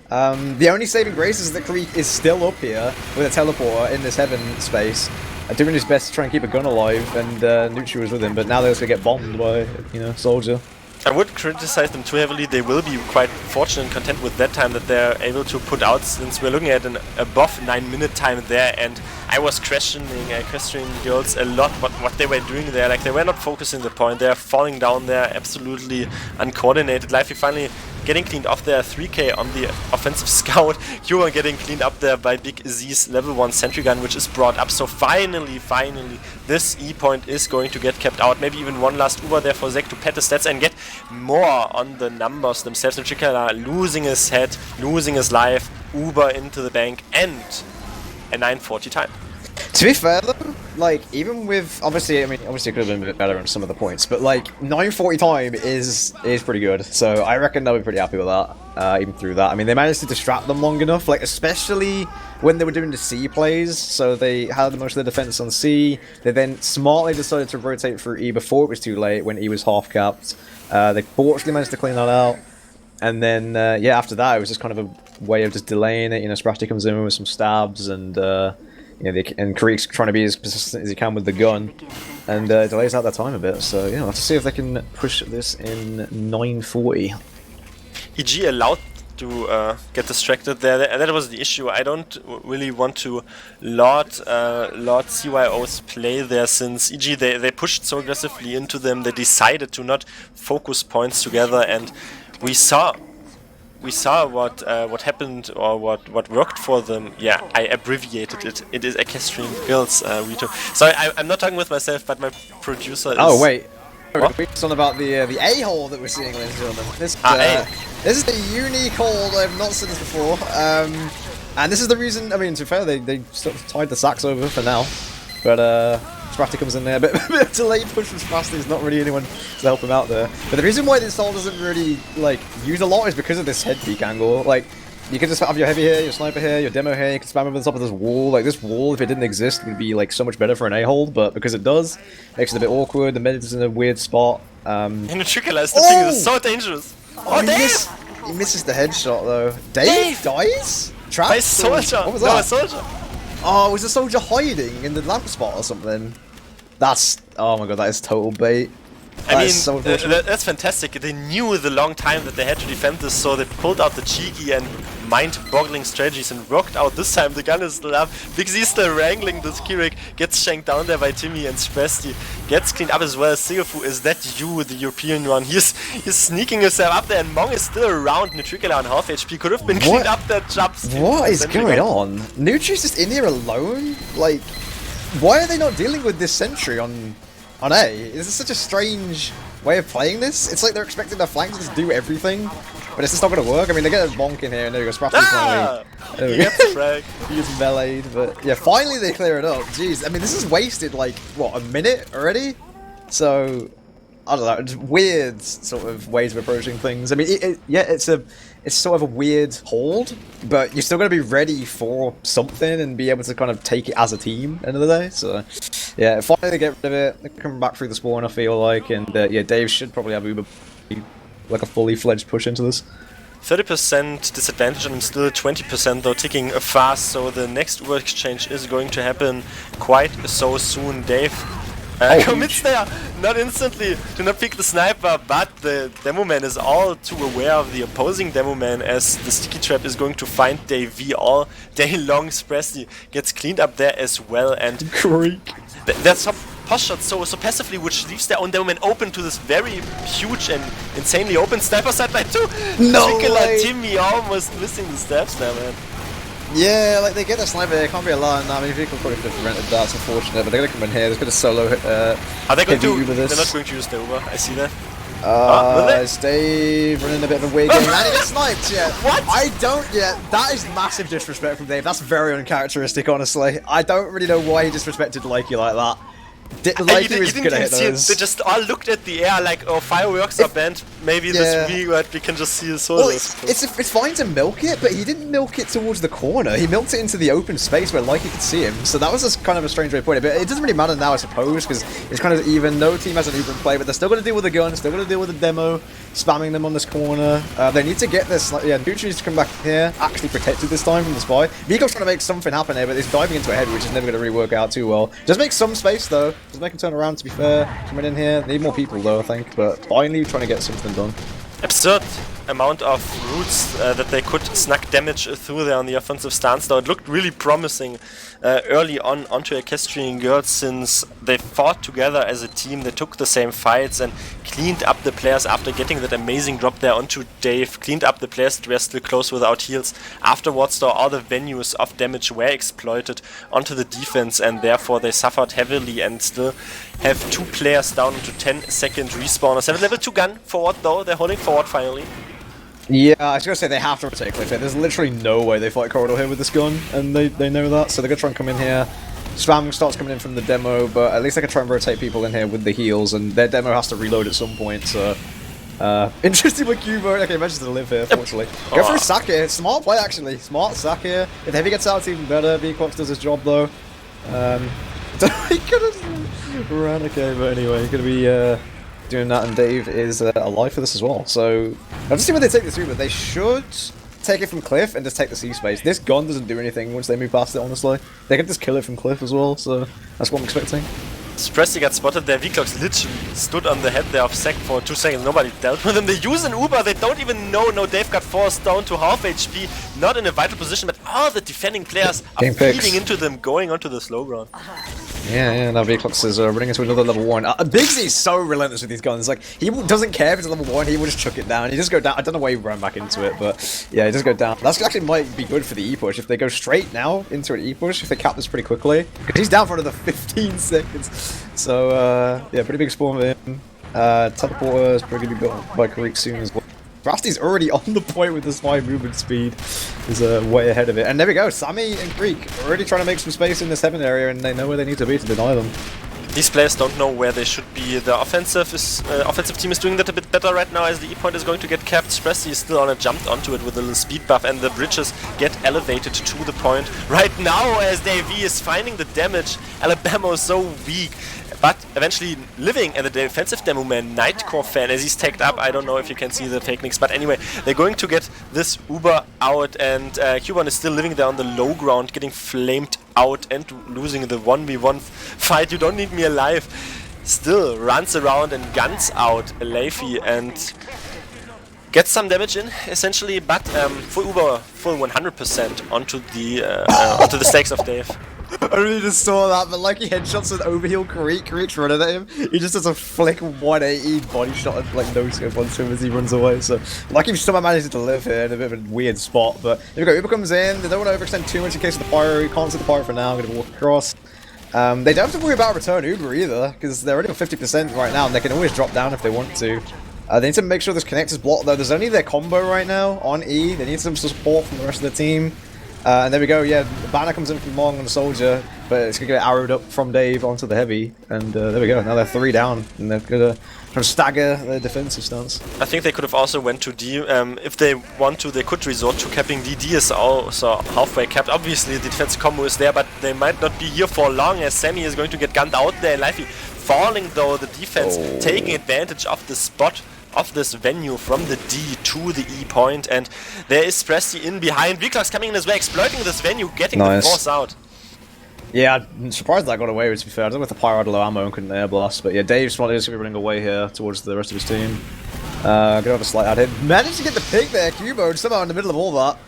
The only saving grace is that Creek is still up here with a teleporter in this heaven space, doing his best to try and keep a gun alive, and Nutri was with him, but now they're just gonna get bombed by, you know, Soldier. I would criticize them too heavily. They will be quite fortunate and content with that time that they're able to put out, since we're looking at an above 9-minute time there, and I was questioning Equestrian girls a lot what they were doing there. Like, they were not focusing the point, they're falling down there absolutely uncoordinated. Life, you finally getting cleaned off there. 3k on the offensive scout. Huron getting cleaned up there by Big Z's level 1 sentry gun, which is brought up. So finally, this E point is going to get kept out. Maybe even one last Uber there for Zek to pet the stats and get more on the numbers themselves. Nutricala losing his head, losing his life. Uber into the bank and a 940 time. To be fair though, like, even with, obviously it could have been a bit better on some of the points, but like, 940 time is pretty good, so I reckon they'll be pretty happy with that, even through that. I mean, they managed to distract them long enough, like, especially when they were doing the C plays, so they had most of their defense on C. They then smartly decided to rotate through E before it was too late, when E was half-capped. They fortunately managed to clean that out. And then, yeah, after that, it was just kind of a way of just delaying it. You know, Sprasty comes in with some stabs, and, you know, and Creek's trying to be as persistent as he can with the gun, and delays out their time a bit. So, yeah, let's see if they can push this in 940. EG allowed to get distracted there. That was the issue. I don't really want to laud CYO's play there, since EG, they pushed so aggressively into them. They decided to not focus points together, and we saw what happened, or what worked for them. Yeah, I abbreviated it. It is Equestrian Girls, Wiethoofd. Sorry, I'm not talking with myself, but my producer is... Oh, wait. What? It's on about the a-hole that we're seeing, ladies and gentlemen. This is the unique hold. I have not seen this before. And this is the reason, I mean, to be fair, they sort of tied the sacks over for now. But, Sprasty comes in there, but a bit of delayed push from Sprasty. There's not really anyone to help him out there. But the reason why this style doesn't really, like, use a lot is because of this head peek angle. Like, you can just have your heavy here, your sniper here, your demo here, you can spam over the top of this wall. Like, this wall, if it didn't exist, would be, like, so much better for an A-hold, but because it does, makes it a bit awkward. The mid is in a weird spot. And the Trickler is the thing is so dangerous. Oh, Dave! He misses the headshot, though. Dave dies? Trapped? By Soldier! What was that? No, a Soldier! Oh, was the Soldier hiding in the lamp spot or something? That's... oh my god, that is total bait. I mean, so that's fantastic. They knew the long time that they had to defend this, so they pulled out the cheeky and mind-boggling strategies and worked out this time. The gun is still up. Big Z still wrangling this Kirik, gets shanked down there by Timmy, and Sprasty gets cleaned up as well. Sigafu, is that you, the European one? He's sneaking himself up there, and Mong is still around. Nutricala on half HP could have been cleaned up there. Jumps. What is going on? Nutri's just in here alone? Like, why are they not dealing with this sentry on A? This is such a strange way of playing this. It's like they're expecting their flanks to just do everything, but it's just not going to work. I mean, they get a bonk in here, and there you go. Sprasty finally. There we go. He gets meleeed, but yeah, finally they clear it up. Jeez, I mean, this is wasted like, what, a minute already? So, I don't know, it's weird sort of ways of approaching things. I mean, yeah, it's sort of a weird hold, but you're still going to be ready for something and be able to kind of take it as a team end of the day. So, yeah, finally they get rid of it. They're coming back through the spawn, I feel like, and yeah, Dave should probably have Uber like a fully fledged push into this. 30% disadvantage on him, still 20% though, ticking fast, so the next Uber exchange is going to happen quite so soon. Dave commits there, not instantly, to not pick the sniper, but the demo man is all too aware of the opposing demo man, as the sticky trap is going to find Dave V all day long. Sprasty gets cleaned up there as well, and Creek. There's some post shots so passively, which leaves their own demo man open to this very huge and insanely open sniper side by two. No way. Timmy almost missing the steps there, man. Yeah, like they get a sniper, it can't be a lot. I mean, Vehicle probably could have prevented that, it's unfortunate, but they're going to come in here, they're going to solo are they going to? Uber this. They're not going to use the Uber, I see that. It's Dave running a bit of a weird game, and he gets sniped, yeah. What? I don't, yeah, that is massive disrespect from Dave, that's very uncharacteristic, honestly. I don't really know why he disrespected Likey like that. Likey was gonna hit those. They just all looked at the air like, oh, fireworks are banned, maybe this reward we can just see the solar. Well, it's fine to milk it, but he didn't milk it towards the corner, he milked it into the open space where Likey could see him, so that was just kind of a strange way to put it, but it doesn't really matter now, I suppose, because it's kind of even, no team has an Uber play, but they're still going to deal with the gun, still going to deal with the demo, spamming them on this corner. They need to get this, yeah, Nucci needs to come back here, actually protected this time from the spy. Vigo's trying to make something happen here, but he's diving into a head, which is never going to really work out too well. Just make some space, though. Just make him turn around, to be fair. Coming in here. Need more people, though, I think, but finally trying to get something done. Absurd amount of routes that they could snuck damage through there on the offensive stance, though it looked really promising early on onto Equestrian Girls, since they fought together as a team, they took the same fights and cleaned up the players after getting that amazing drop there onto Dave, cleaned up the players that were still close without heals. Afterwards though, all the venues of damage were exploited onto the defense, and therefore they suffered heavily and still have 2 players down into 10-second respawners. They have a level 2 gun forward though, they're holding forward finally. Yeah, I was gonna say they have to rotate Cliff here. There's literally no way they fight Corridor here with this gun, and they know that, so they're gonna try and come in here. Spam starts coming in from the demo, but at least they can try and rotate people in here with the heals, and their demo has to reload at some point, so... interesting with Cubo. Okay, manages to live here, fortunately. Go through Sack here. Smart play, actually. Smart Sack here. If Heavy gets out, it's even better. Wiethoofd does his job, though. He could have ran, okay, but anyway, he's gonna be doing that, and Dave is alive for this as well. So, I'll just see where they take this through, but they should take it from Cliff and just take the C space. This gun doesn't do anything once they move past it, honestly. They can just kill it from Cliff as well, so that's what I'm expecting. Spressy got spotted there. Wiethoofd literally stood on the head there of Sek for 2 seconds. Nobody dealt with him. They use an Uber. They don't even know. No, Dave got forced down to half HP. Not in a vital position, but all the defending players are feeding into them, going onto the slow ground. Yeah, now Wiethoofd is running into another level 1. Bigsy's so relentless with these guns. Like, he doesn't care if it's a level 1, he will just chuck it down. He just go down. I don't know why he ran back into it, but yeah, he just go down. That actually might be good for the E-push. If they go straight now into an E-push, if they cap this pretty quickly. Because he's down for another 15 seconds. So, yeah, pretty big spawn with him. Teleporter is probably going to be built by Karik soon as well. Rasty's already on the point with this high movement speed. Is way ahead of it. And there we go, Sammy and Greek already trying to make some space in this heaven area, and they know where they need to be to deny them. These players don't know where they should be. The offensive team is doing that a bit better right now, as the E-point is going to get capped. Spressy is still on it, jumped onto it with a little speed buff, and the bridges get elevated to the point. Right now, as Davey is finding the damage, Alabama is so weak. But eventually living at the defensive demo man, Nightcore fan, as he's tagged up. I don't know if you can see the techniques, but anyway, they're going to get this Uber out, and Py-bun is still living there on the low ground, getting flamed out and losing the 1v1 fight. You don't need me alive. Still runs around and guns out Leafy and gets some damage in, essentially, but full Uber, full 100% onto the stakes of Dave. I really just saw that, but like he headshots an overheal Kareek's running at him. He just does a flick 180 body shot and like no scope onto him as he runs away. So lucky somehow manages to live here in a bit of a weird spot. But here we go, Uber comes in. They don't want to overextend too much in case of the pyro. He can't see the pyro for now. I'm going to walk across. They don't have to worry about return Uber either, because they're already on 50% right now, and they can always drop down if they want to. They need to make sure this connect is blocked though. There's only their combo right now on E. They need some support from the rest of the team. And there we go, yeah, the banner comes in from Mong on the soldier, but it's going to get arrowed up from Dave onto the heavy, and there we go, now they're 3 down, and they're going to try to stagger their defensive stance. I think they could have also went to D. If they want to, they could resort to capping D. D is also halfway capped. Obviously the defense combo is there, but they might not be here for long, as Sammy is going to get gunned out there. Lively falling though, the defense taking advantage of the spot of this venue from the D to the E point, and there is Spressy in behind. Wiethoofd coming in as well, exploiting this venue, getting the force out. Yeah, I'm surprised that got away, to be fair. I don't know if the Pyro had low ammo and couldn't air blast, but yeah, Dave's probably going to be running away here towards the rest of his team. Gonna have a slight ad hit. Managed to get the pick there, Cubo, somehow in the middle of all that.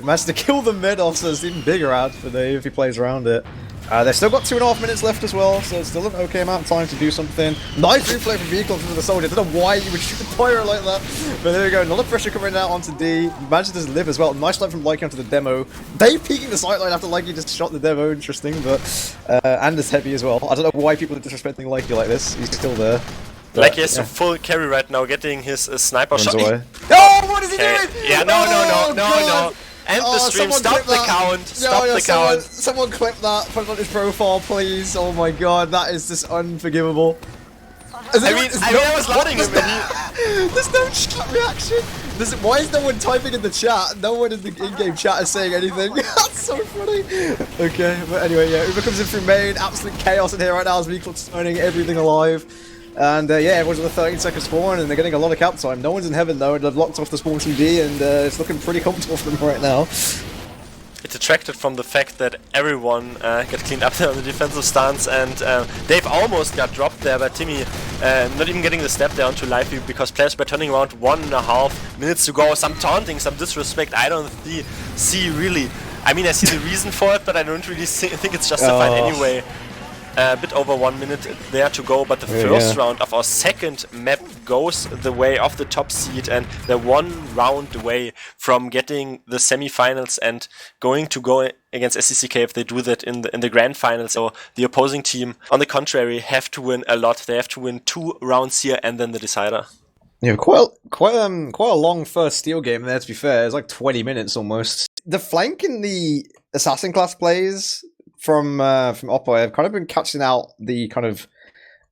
Managed to kill the mid off, so it's even bigger ad for Dave if he plays around it. They've still got 2.5 minutes left as well, so it's still an okay amount of time to do something. Nice replay from Wiethoofd into the soldier. I don't know why you would shoot the pyro like that, but there we go. A lot of pressure coming out onto D. Managed to live as well. Nice light from Likey onto the demo. Dave peeking the sightline after Likey just shot the demo. Interesting, but and it's heavy as well. I don't know why people are disrespecting Likey like this. He's still there. Likey has a full carry right now, getting his sniper shot. Oh, what is he doing? Yeah, no. End the stream, stop the count, stop the count. Someone clip that, put it on his profile, please. Oh my god, that is just unforgivable. I was lauding him. There's no chat reaction. Why is no one typing in the chat? No one in the in-game chat is saying anything. That's so funny. Okay, but anyway, yeah, Uber comes in through main. Absolute chaos in here right now as Wiethoofd's turning everything alive. And yeah, everyone's on the 13-second spawn, and they're getting a lot of cap time. No one's in heaven though, and they've locked off the spawn from D, and it's looking pretty comfortable for them right now. It detracted from the fact that everyone got cleaned up there on the defensive stance, and Dave almost got dropped there, but Timmy not even getting the step there onto Lively because players were turning around 1.5 minutes to go. Some taunting, some disrespect. I don't see really. I mean, I see the reason for it, but I don't really think it's justified anyway. A bit over 1 minute there to go, but the first round of our second map goes the way of the top seed, and they're 1 round away from getting the semifinals and going to go against SCCK if they do that in the grand finals. So the opposing team, on the contrary, have to win a lot. They have to win 2 rounds here and then the decider. Yeah, quite a long first Steel game there, to be fair. It's like 20 minutes almost. The flank in the Assassin class plays from Oppai have kind of been catching out the kind of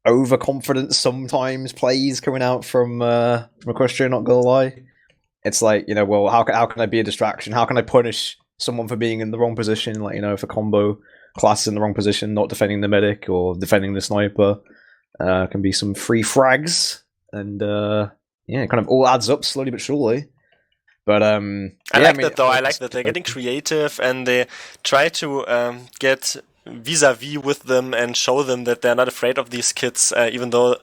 overconfident sometimes plays coming out from Equestria, not gonna lie. It's like, you know, well, how can I be a distraction? How can I punish someone for being in the wrong position? Like, you know, if a combo class is in the wrong position, not defending the medic or defending the sniper, can be some free frags, and yeah, it kind of all adds up slowly but surely. But I like that though. I like that they're getting creative and they try to get vis-a-vis with them and show them that they're not afraid of these kids, even though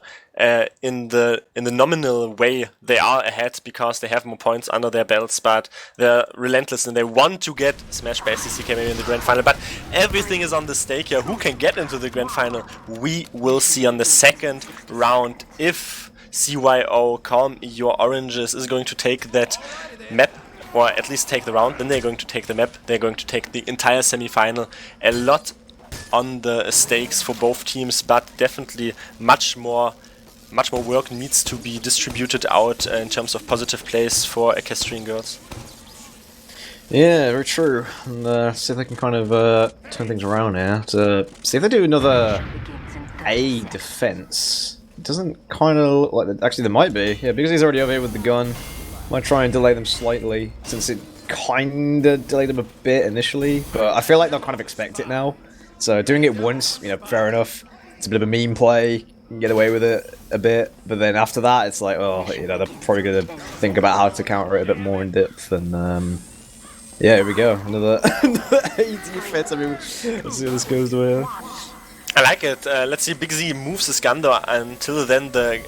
in the nominal way they are ahead because they have more points under their belts. But they're relentless and they want to get smashed by SCCK maybe in the grand final. But everything is on the stake here. Who can get into the grand final? We will see on the second round if CYO, Calm Your Oranges, is going to take that map, or at least take the round. Then they're going to take the map, they're going to take the entire semi-final. A lot on the stakes for both teams, but definitely much more work needs to be distributed out in terms of positive plays for Equestrian girls. Yeah, very true. And see if they can kind of turn things around here. To see if they do another A defense. It doesn't kind of look like... Actually, there might be. Yeah, because he's already over here with the gun. Might try and delay them slightly, since it kind of delayed them a bit initially. But I feel like they'll kind of expect it now. So doing it once, you know, fair enough. It's a bit of a meme play. You can get away with it a bit. But then after that, it's like, oh, you know, they're probably going to think about how to counter it a bit more in depth. And, yeah, here we go. Another AD defense. I mean, let's see how this goes away. I like it. Let's see, Big Z moves his gun though. Until then, the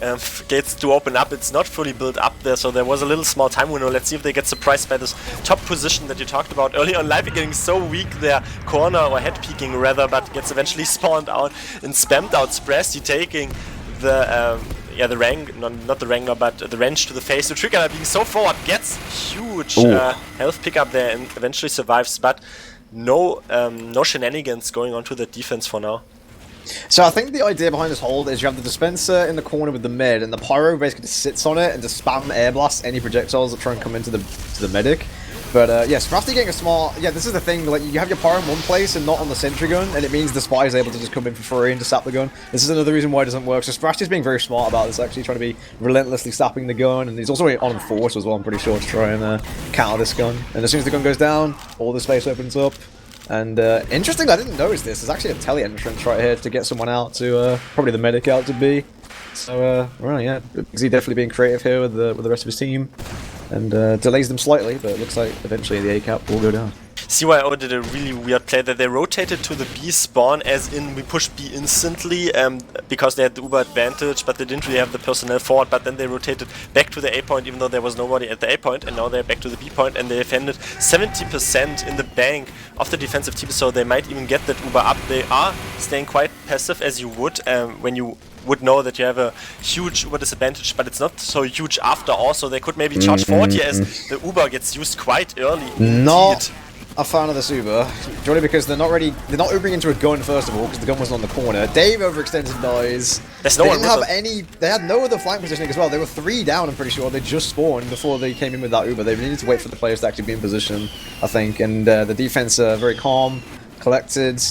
gates do open up. It's not fully built up there, so there was a little small time window. Let's see if they get surprised by this top position that you talked about earlier on. Live getting so weak there, corner or head peeking rather, but gets eventually spawned out and spammed out. Sprasty taking the not the Wrangler, but the wrench to the face. The trigger being so forward gets huge health pickup there and eventually survives, but no shenanigans going on to the defense for now. So I think the idea behind this hold is you have the dispenser in the corner with the mid, and the pyro basically just sits on it and just spam air blast any projectiles that try and come into the medic. But yeah, Sprasty getting a small... Yeah, this is the thing, like, you have your pyro in one place and not on the sentry gun, and it means the spy is able to just come in for free and just sap the gun. This is another reason why it doesn't work. So Sprasty's being very smart about this, actually, trying to be relentlessly sapping the gun, and he's also on force as well, I'm pretty sure, to try and counter this gun. And as soon as the gun goes down, all the space opens up. And interesting, I didn't notice this. There's actually a tele entrance right here to get someone out to, probably the medic out to be. So, well, yeah, he's definitely being creative here with the rest of his team. And delays them slightly, but it looks like eventually the A cap will go down. CYO did a really weird play that they rotated to the B spawn, as in we pushed B instantly because they had the Uber advantage, but they didn't really have the personnel forward. But then they rotated back to the A point, even though there was nobody at the A point, and now they're back to the B point, and they defended 70% in the bank of the defensive team, so they might even get that Uber up. They are staying quite passive, as you would when you would know that you have a huge Uber disadvantage, but it's not so huge after all, so they could maybe charge forward here as the Uber gets used quite early. Not a fan of this Uber, purely because they're not Ubering into a gun first of all, because the gun wasn't on the corner. Dave overextends and dies. There's no they one didn't have them. any. They had no other flank positioning as well. They were 3 down, I'm pretty sure. They just spawned before they came in with that Uber. They needed to wait for the players to actually be in position, I think. And the defense very calm, collected.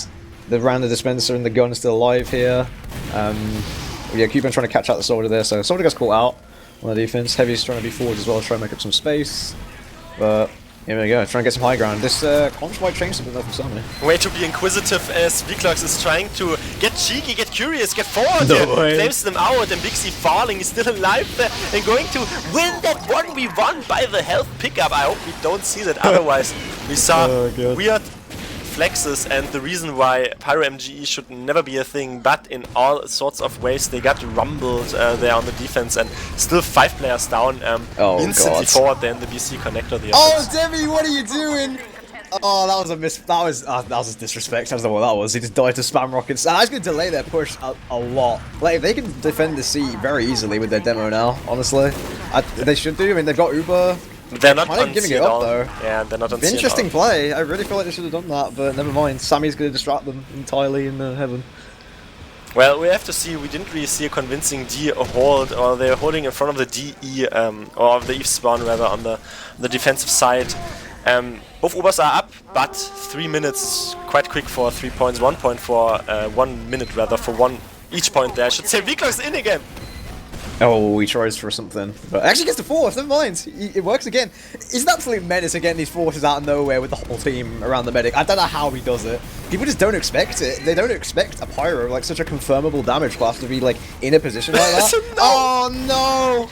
They ran the dispenser and the gun is still alive here. Yeah, keep on trying to catch out the soldier there. So soldier gets caught out on the defense. Heavy's trying to be forward as well, try and make up some space. But Here we go, trying to get some high ground. This comms might change something though from Sammy. Way to be inquisitive as Wiethoofd is trying to get cheeky, get curious, get forward No here. way. Flames them out and Big C falling, he's still alive there and going to win that 1v1 by the health pickup. I hope we don't see that, otherwise we saw weird flexes, and the reason why Pyro MGE should never be a thing, but in all sorts of ways they got rumbled there on the defense, and still 5 players down, instantly forward there in the BC connector. Oh, Demi, what are you doing? Oh, that was a that was a disrespect. I don't know what that was. He just died to spam rockets. And I was going to delay their push a lot. Like, if they can defend the C very easily with their demo now, honestly, they should do. I mean, they've got Uber. They're not kind of giving it up though. Yeah, they're not on C. Interesting play. I really feel like they should have done that, but never mind. Sammy's going to distract them entirely in heaven. Well, we have to see. We didn't really see a convincing D hold, or they're holding in front of the DE, or the Eve spawn rather, on the defensive side. Both Ubers are up, but 3 minutes, quite quick for 3 points. 1 point for 1 minute rather, for one each point there. I should say Wiethoofd's in again. Oh, he tries for something, but actually gets the force. Never mind, it works again. He's an absolute menace again. These forces out of nowhere with the whole team around the medic. I don't know how he does it. People just don't expect it. They don't expect a pyro, like such a confirmable damage class, to be like in a position like that. No. Oh no!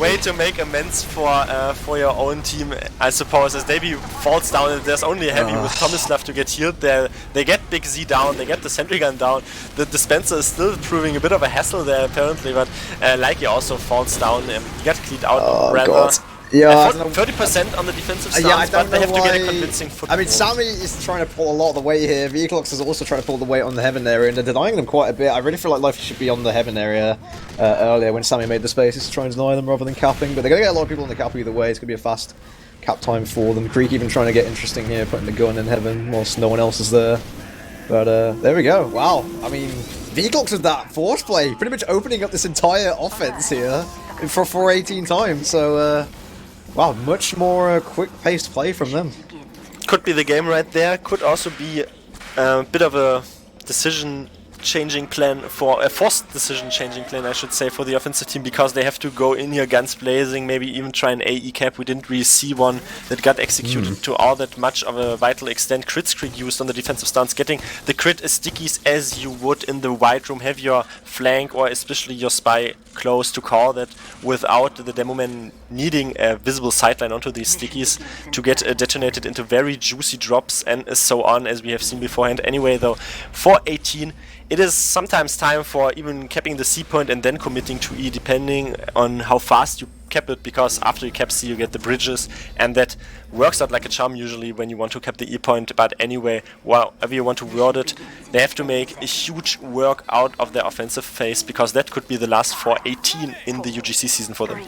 Way to make amends for your own team, I suppose, as Davey falls down and there's only a heavy with Tomislav to get healed there. They get Big Z down, they get the sentry gun down. The dispenser is still proving a bit of a hassle there apparently, but Likey also falls down and he got cleaned out rather. God. Yeah, 30% on the defensive stance, but they have to get a convincing football. I mean, Sammy is trying to pull a lot of the weight here. Wiethoofd is also trying to pull the weight on the heaven area, and they're denying them quite a bit. I really feel like Life should be on the heaven area earlier when Sammy made the spaces to try and deny them rather than capping. But they're going to get a lot of people on the cap either way. It's going to be a fast cap time for them. Greek even trying to get interesting here, putting the gun in heaven whilst no one else is there. But there we go. Wow. I mean, Wiethoofd with that force play, pretty much opening up this entire offense here for 418 times. So, wow, much more quick-paced play from them. Could be the game right there. Could also be a bit of a decision-changing plan, for a forced decision-changing plan, I should say, for the offensive team, because they have to go in here guns blazing, maybe even try an AE cap. We didn't really see one that got executed to all that much of a vital extent. Crit screen used on the defensive stance, getting the crit stickies as you would in the white room. Have your flank or especially your spy close to call that without the demo man needing a visible sideline onto these stickies to get detonated into very juicy drops and so on, as we have seen beforehand. Anyway though, 418, it is sometimes time for even capping the C point and then committing to E, depending on how fast you cap it, because after you cap C you get the bridges, and that works out like a charm usually when you want to cap the E point. But anyway, however you want to word it, they have to make a huge work out of their offensive phase, because that could be the last 418 in the UGC season for them.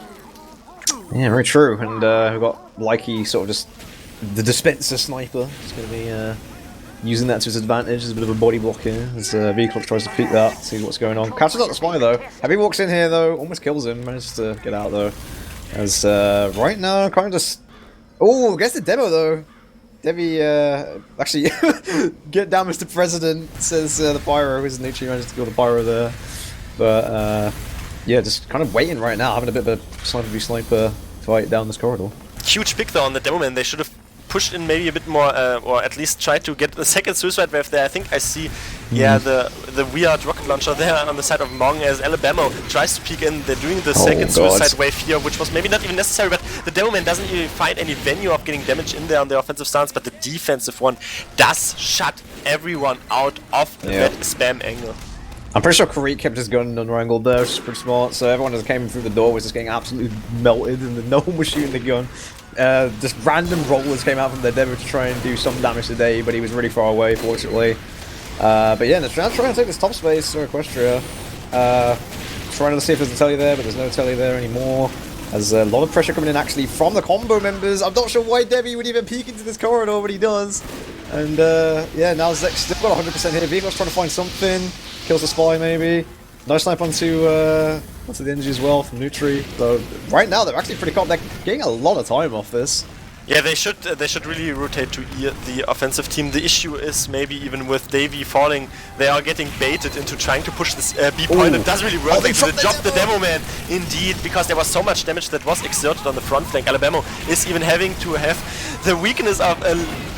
Yeah, very true. And we've got Likey sort of just the dispenser sniper. It's going to be using that to his advantage. There's a bit of a body block here as Wiethoofd tries to peek that, see what's going on. Catches out the spy though. Heavy walks in here though, almost kills him, manages to get out though. As right now, kind of just... Oh, gets the demo though. Devi, actually, get down Mr. President, says the Pyro, who's Nietzsche, manages to kill the Pyro there. But yeah, just kind of waiting right now, having a bit of a sniper v sniper fight down this corridor. Huge pick though on the demo man. They should have pushed in maybe a bit more, or at least tried to get the second suicide wave there. I think I see, yeah, the weird rocket launcher there on the side of Mong as Alabama tries to peek in. They're doing the second suicide wave here, which was maybe not even necessary, but the demo man doesn't even find any venue of getting damage in there on the offensive stance, but the defensive one does shut everyone out of that spam angle. I'm pretty sure Kareek kept his gun unwrangled there, which is pretty smart, so everyone that came through the door was just getting absolutely melted and no one was shooting the gun. Just random rollers came out from their demo to try and do some damage today, but he was really far away, fortunately. But yeah, they're trying to take this top space for Equestria. Trying to see if there's a telly there, but there's no telly there anymore. There's a lot of pressure coming in actually from the combo members. I'm not sure why Debbie would even peek into this corridor, but he does. And yeah, now Zek's still got 100% here. Vigo's trying to find something. Kills the spy maybe. Nice snipe onto the energy as well from Nutri. So right now they're actually pretty calm. They're getting a lot of time off this. Yeah, they should really rotate to E, the offensive team. The issue is maybe even with Davey falling, they are getting baited into trying to push this B point. It doesn't really work. They dropped the demo man, indeed, because there was so much damage that was exerted on the front flank. Alabama is even having to have the weakness of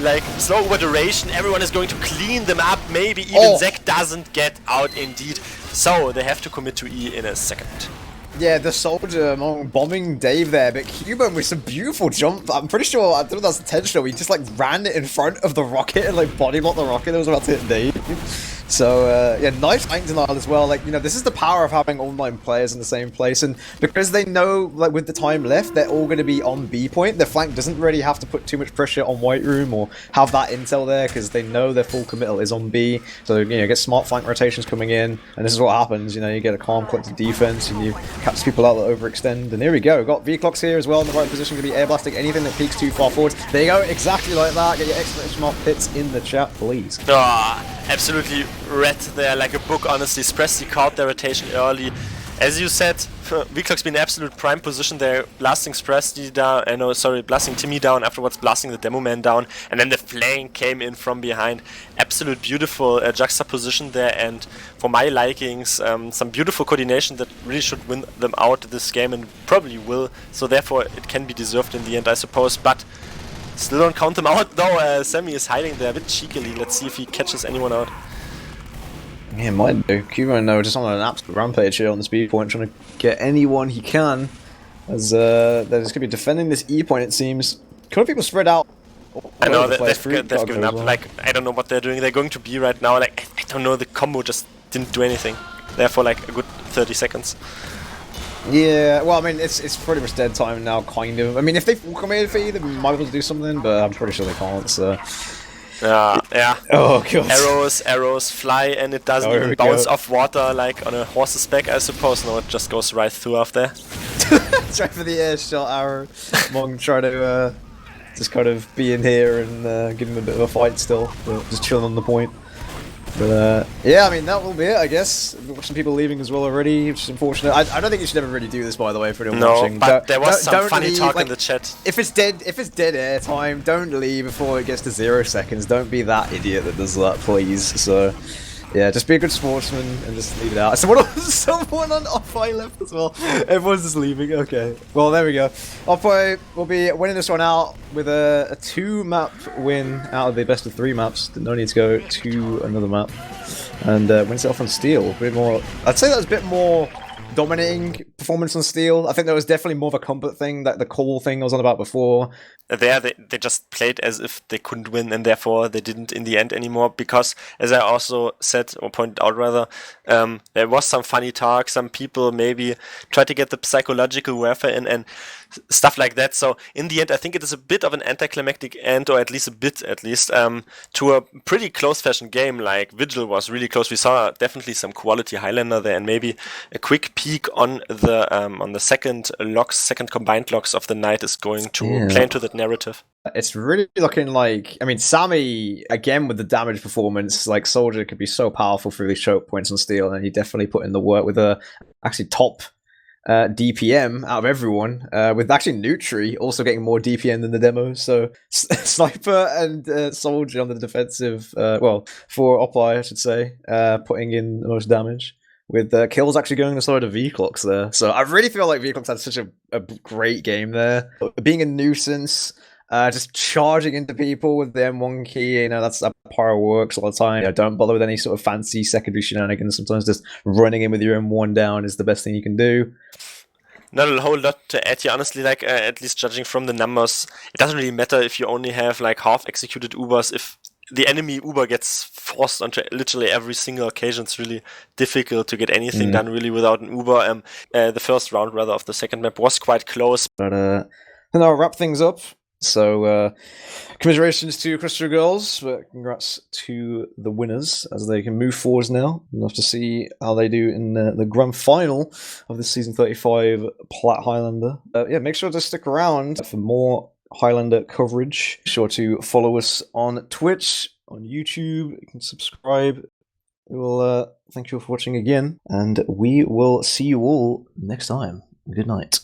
like slow over duration. Everyone is going to clean them up. Maybe even Zek doesn't get out, indeed. So they have to commit to E in a second. Yeah, the soldier bombing Dave there, but Cuban with some beautiful jump. I'm pretty sure, I don't know if that's intentional, he just like ran in front of the rocket and like body blocked the rocket that was about to hit Dave. So, yeah, nice flank denial as well. Like, you know, this is the power of having all 9 players in the same place, and because they know, like, with the time left, they're all going to be on B point, the flank doesn't really have to put too much pressure on White Room or have that intel there, because they know their full committal is on B. So, you know, get smart flank rotations coming in, and this is what happens, you know, you get a calm, collected defense, and you catch people out that overextend, and here we go. We've got V-Clocks here as well in the right position, going to be air blasting anything that peaks too far forward. There you go, exactly like that. Get your exclamation mark hits in the chat, please. Absolutely read there like a book, honestly. Spressy caught their rotation early. As you said, V-Clock's been in absolute prime position there, blasting Spressy down, blasting Timmy down, afterwards blasting the demo man down, and then the flank came in from behind. Absolute beautiful juxtaposition there, and for my likings, some beautiful coordination that really should win them out this game, and probably will, so therefore it can be deserved in the end, I suppose, but still don't count them out though. Semi is hiding there a bit cheekily. Let's see if he catches anyone out. Yeah, might do. Cuban, though, just on an absolute rampage here on the speed point, trying to get anyone he can. As they're just going to be defending this E point, it seems. Could have people spread out. I know, they've given up. Well. Like, I don't know what they're doing. They're going to B right now. Like, I don't know, the combo just didn't do anything. There for like a good 30 seconds. Yeah, well, I mean, it's pretty much dead time now, kind of. I mean, if they come in for you, they might be able to do something, but I'm pretty sure they can't, so... yeah. Oh, God. Arrows fly, and it doesn't even bounce off water like on a horse's back, I suppose. No, it just goes right through off there. Try for the air shot arrow. Mong try to just kind of be in here and give him a bit of a fight still, but just chilling on the point. But yeah, I mean, that will be it, I guess. We've got some people leaving as well already, which is unfortunate. I don't think you should ever really do this, by the way, for anyone watching. But there was some funny talk in the chat. If it's dead air time, don't leave before it gets to 0 seconds. Don't be that idiot that does that, please. So, yeah, just be a good sportsman and just leave it out. Someone on Oppai left as well. Everyone's just leaving. Okay. Well, there we go. Oppai will be winning this one out with a 2-map win out of the best of 3 maps. No need to go to another map. And wins it off on Steel. A bit more. I'd say that was a bit more dominating performance on Steel. I think that was definitely more of a combat thing, that the call thing I was on about before. There, they just played as if they couldn't win, and therefore they didn't in the end anymore, because, as I also said, or pointed out rather, there was some funny talk, some people maybe tried to get the psychological warfare in and stuff like that, so in the end I think it is a bit of an anticlimactic end, or at least a bit to a pretty close fashion game. Like Vigil was really close, we saw definitely some quality Highlander there, and maybe a quick peek on the second combined locks of the night is going to play into that narrative. It's really looking like, I mean, Sammy, again with the damage performance, like Soldier could be so powerful through these choke points on Steel, and he definitely put in the work with a actually top DPM out of everyone, with actually Nutri also getting more DPM than the demo, so Sniper and Soldier on the defensive, well, for Oppai I should say, putting in the most damage. With kills actually going to side of V-Clocks there. So I really feel like V-Clocks had such a great game there. Being a nuisance, just charging into people with the M1 key, you know, that's how Pyro works all the time. You know, don't bother with any sort of fancy secondary shenanigans. Sometimes just running in with your M1 down is the best thing you can do. Not a whole lot to add here, honestly, like, at least judging from the numbers, it doesn't really matter if you only have, like, half-executed Ubers. If the enemy Uber gets forced onto literally every single occasion, it's really difficult to get anything done really without an Uber. The first round, rather, of the second map was quite close. But then I'll wrap things up. So, commiserations to Equestria girls, but congrats to the winners as they can move forwards now. We'll have to see how they do in the grand final of the season 35 Plat Highlander. Yeah, make sure to stick around for more Highlander coverage. Be sure to follow us on Twitch, on YouTube. You can subscribe. We will thank you all for watching again, and we will see you all next time. Good night.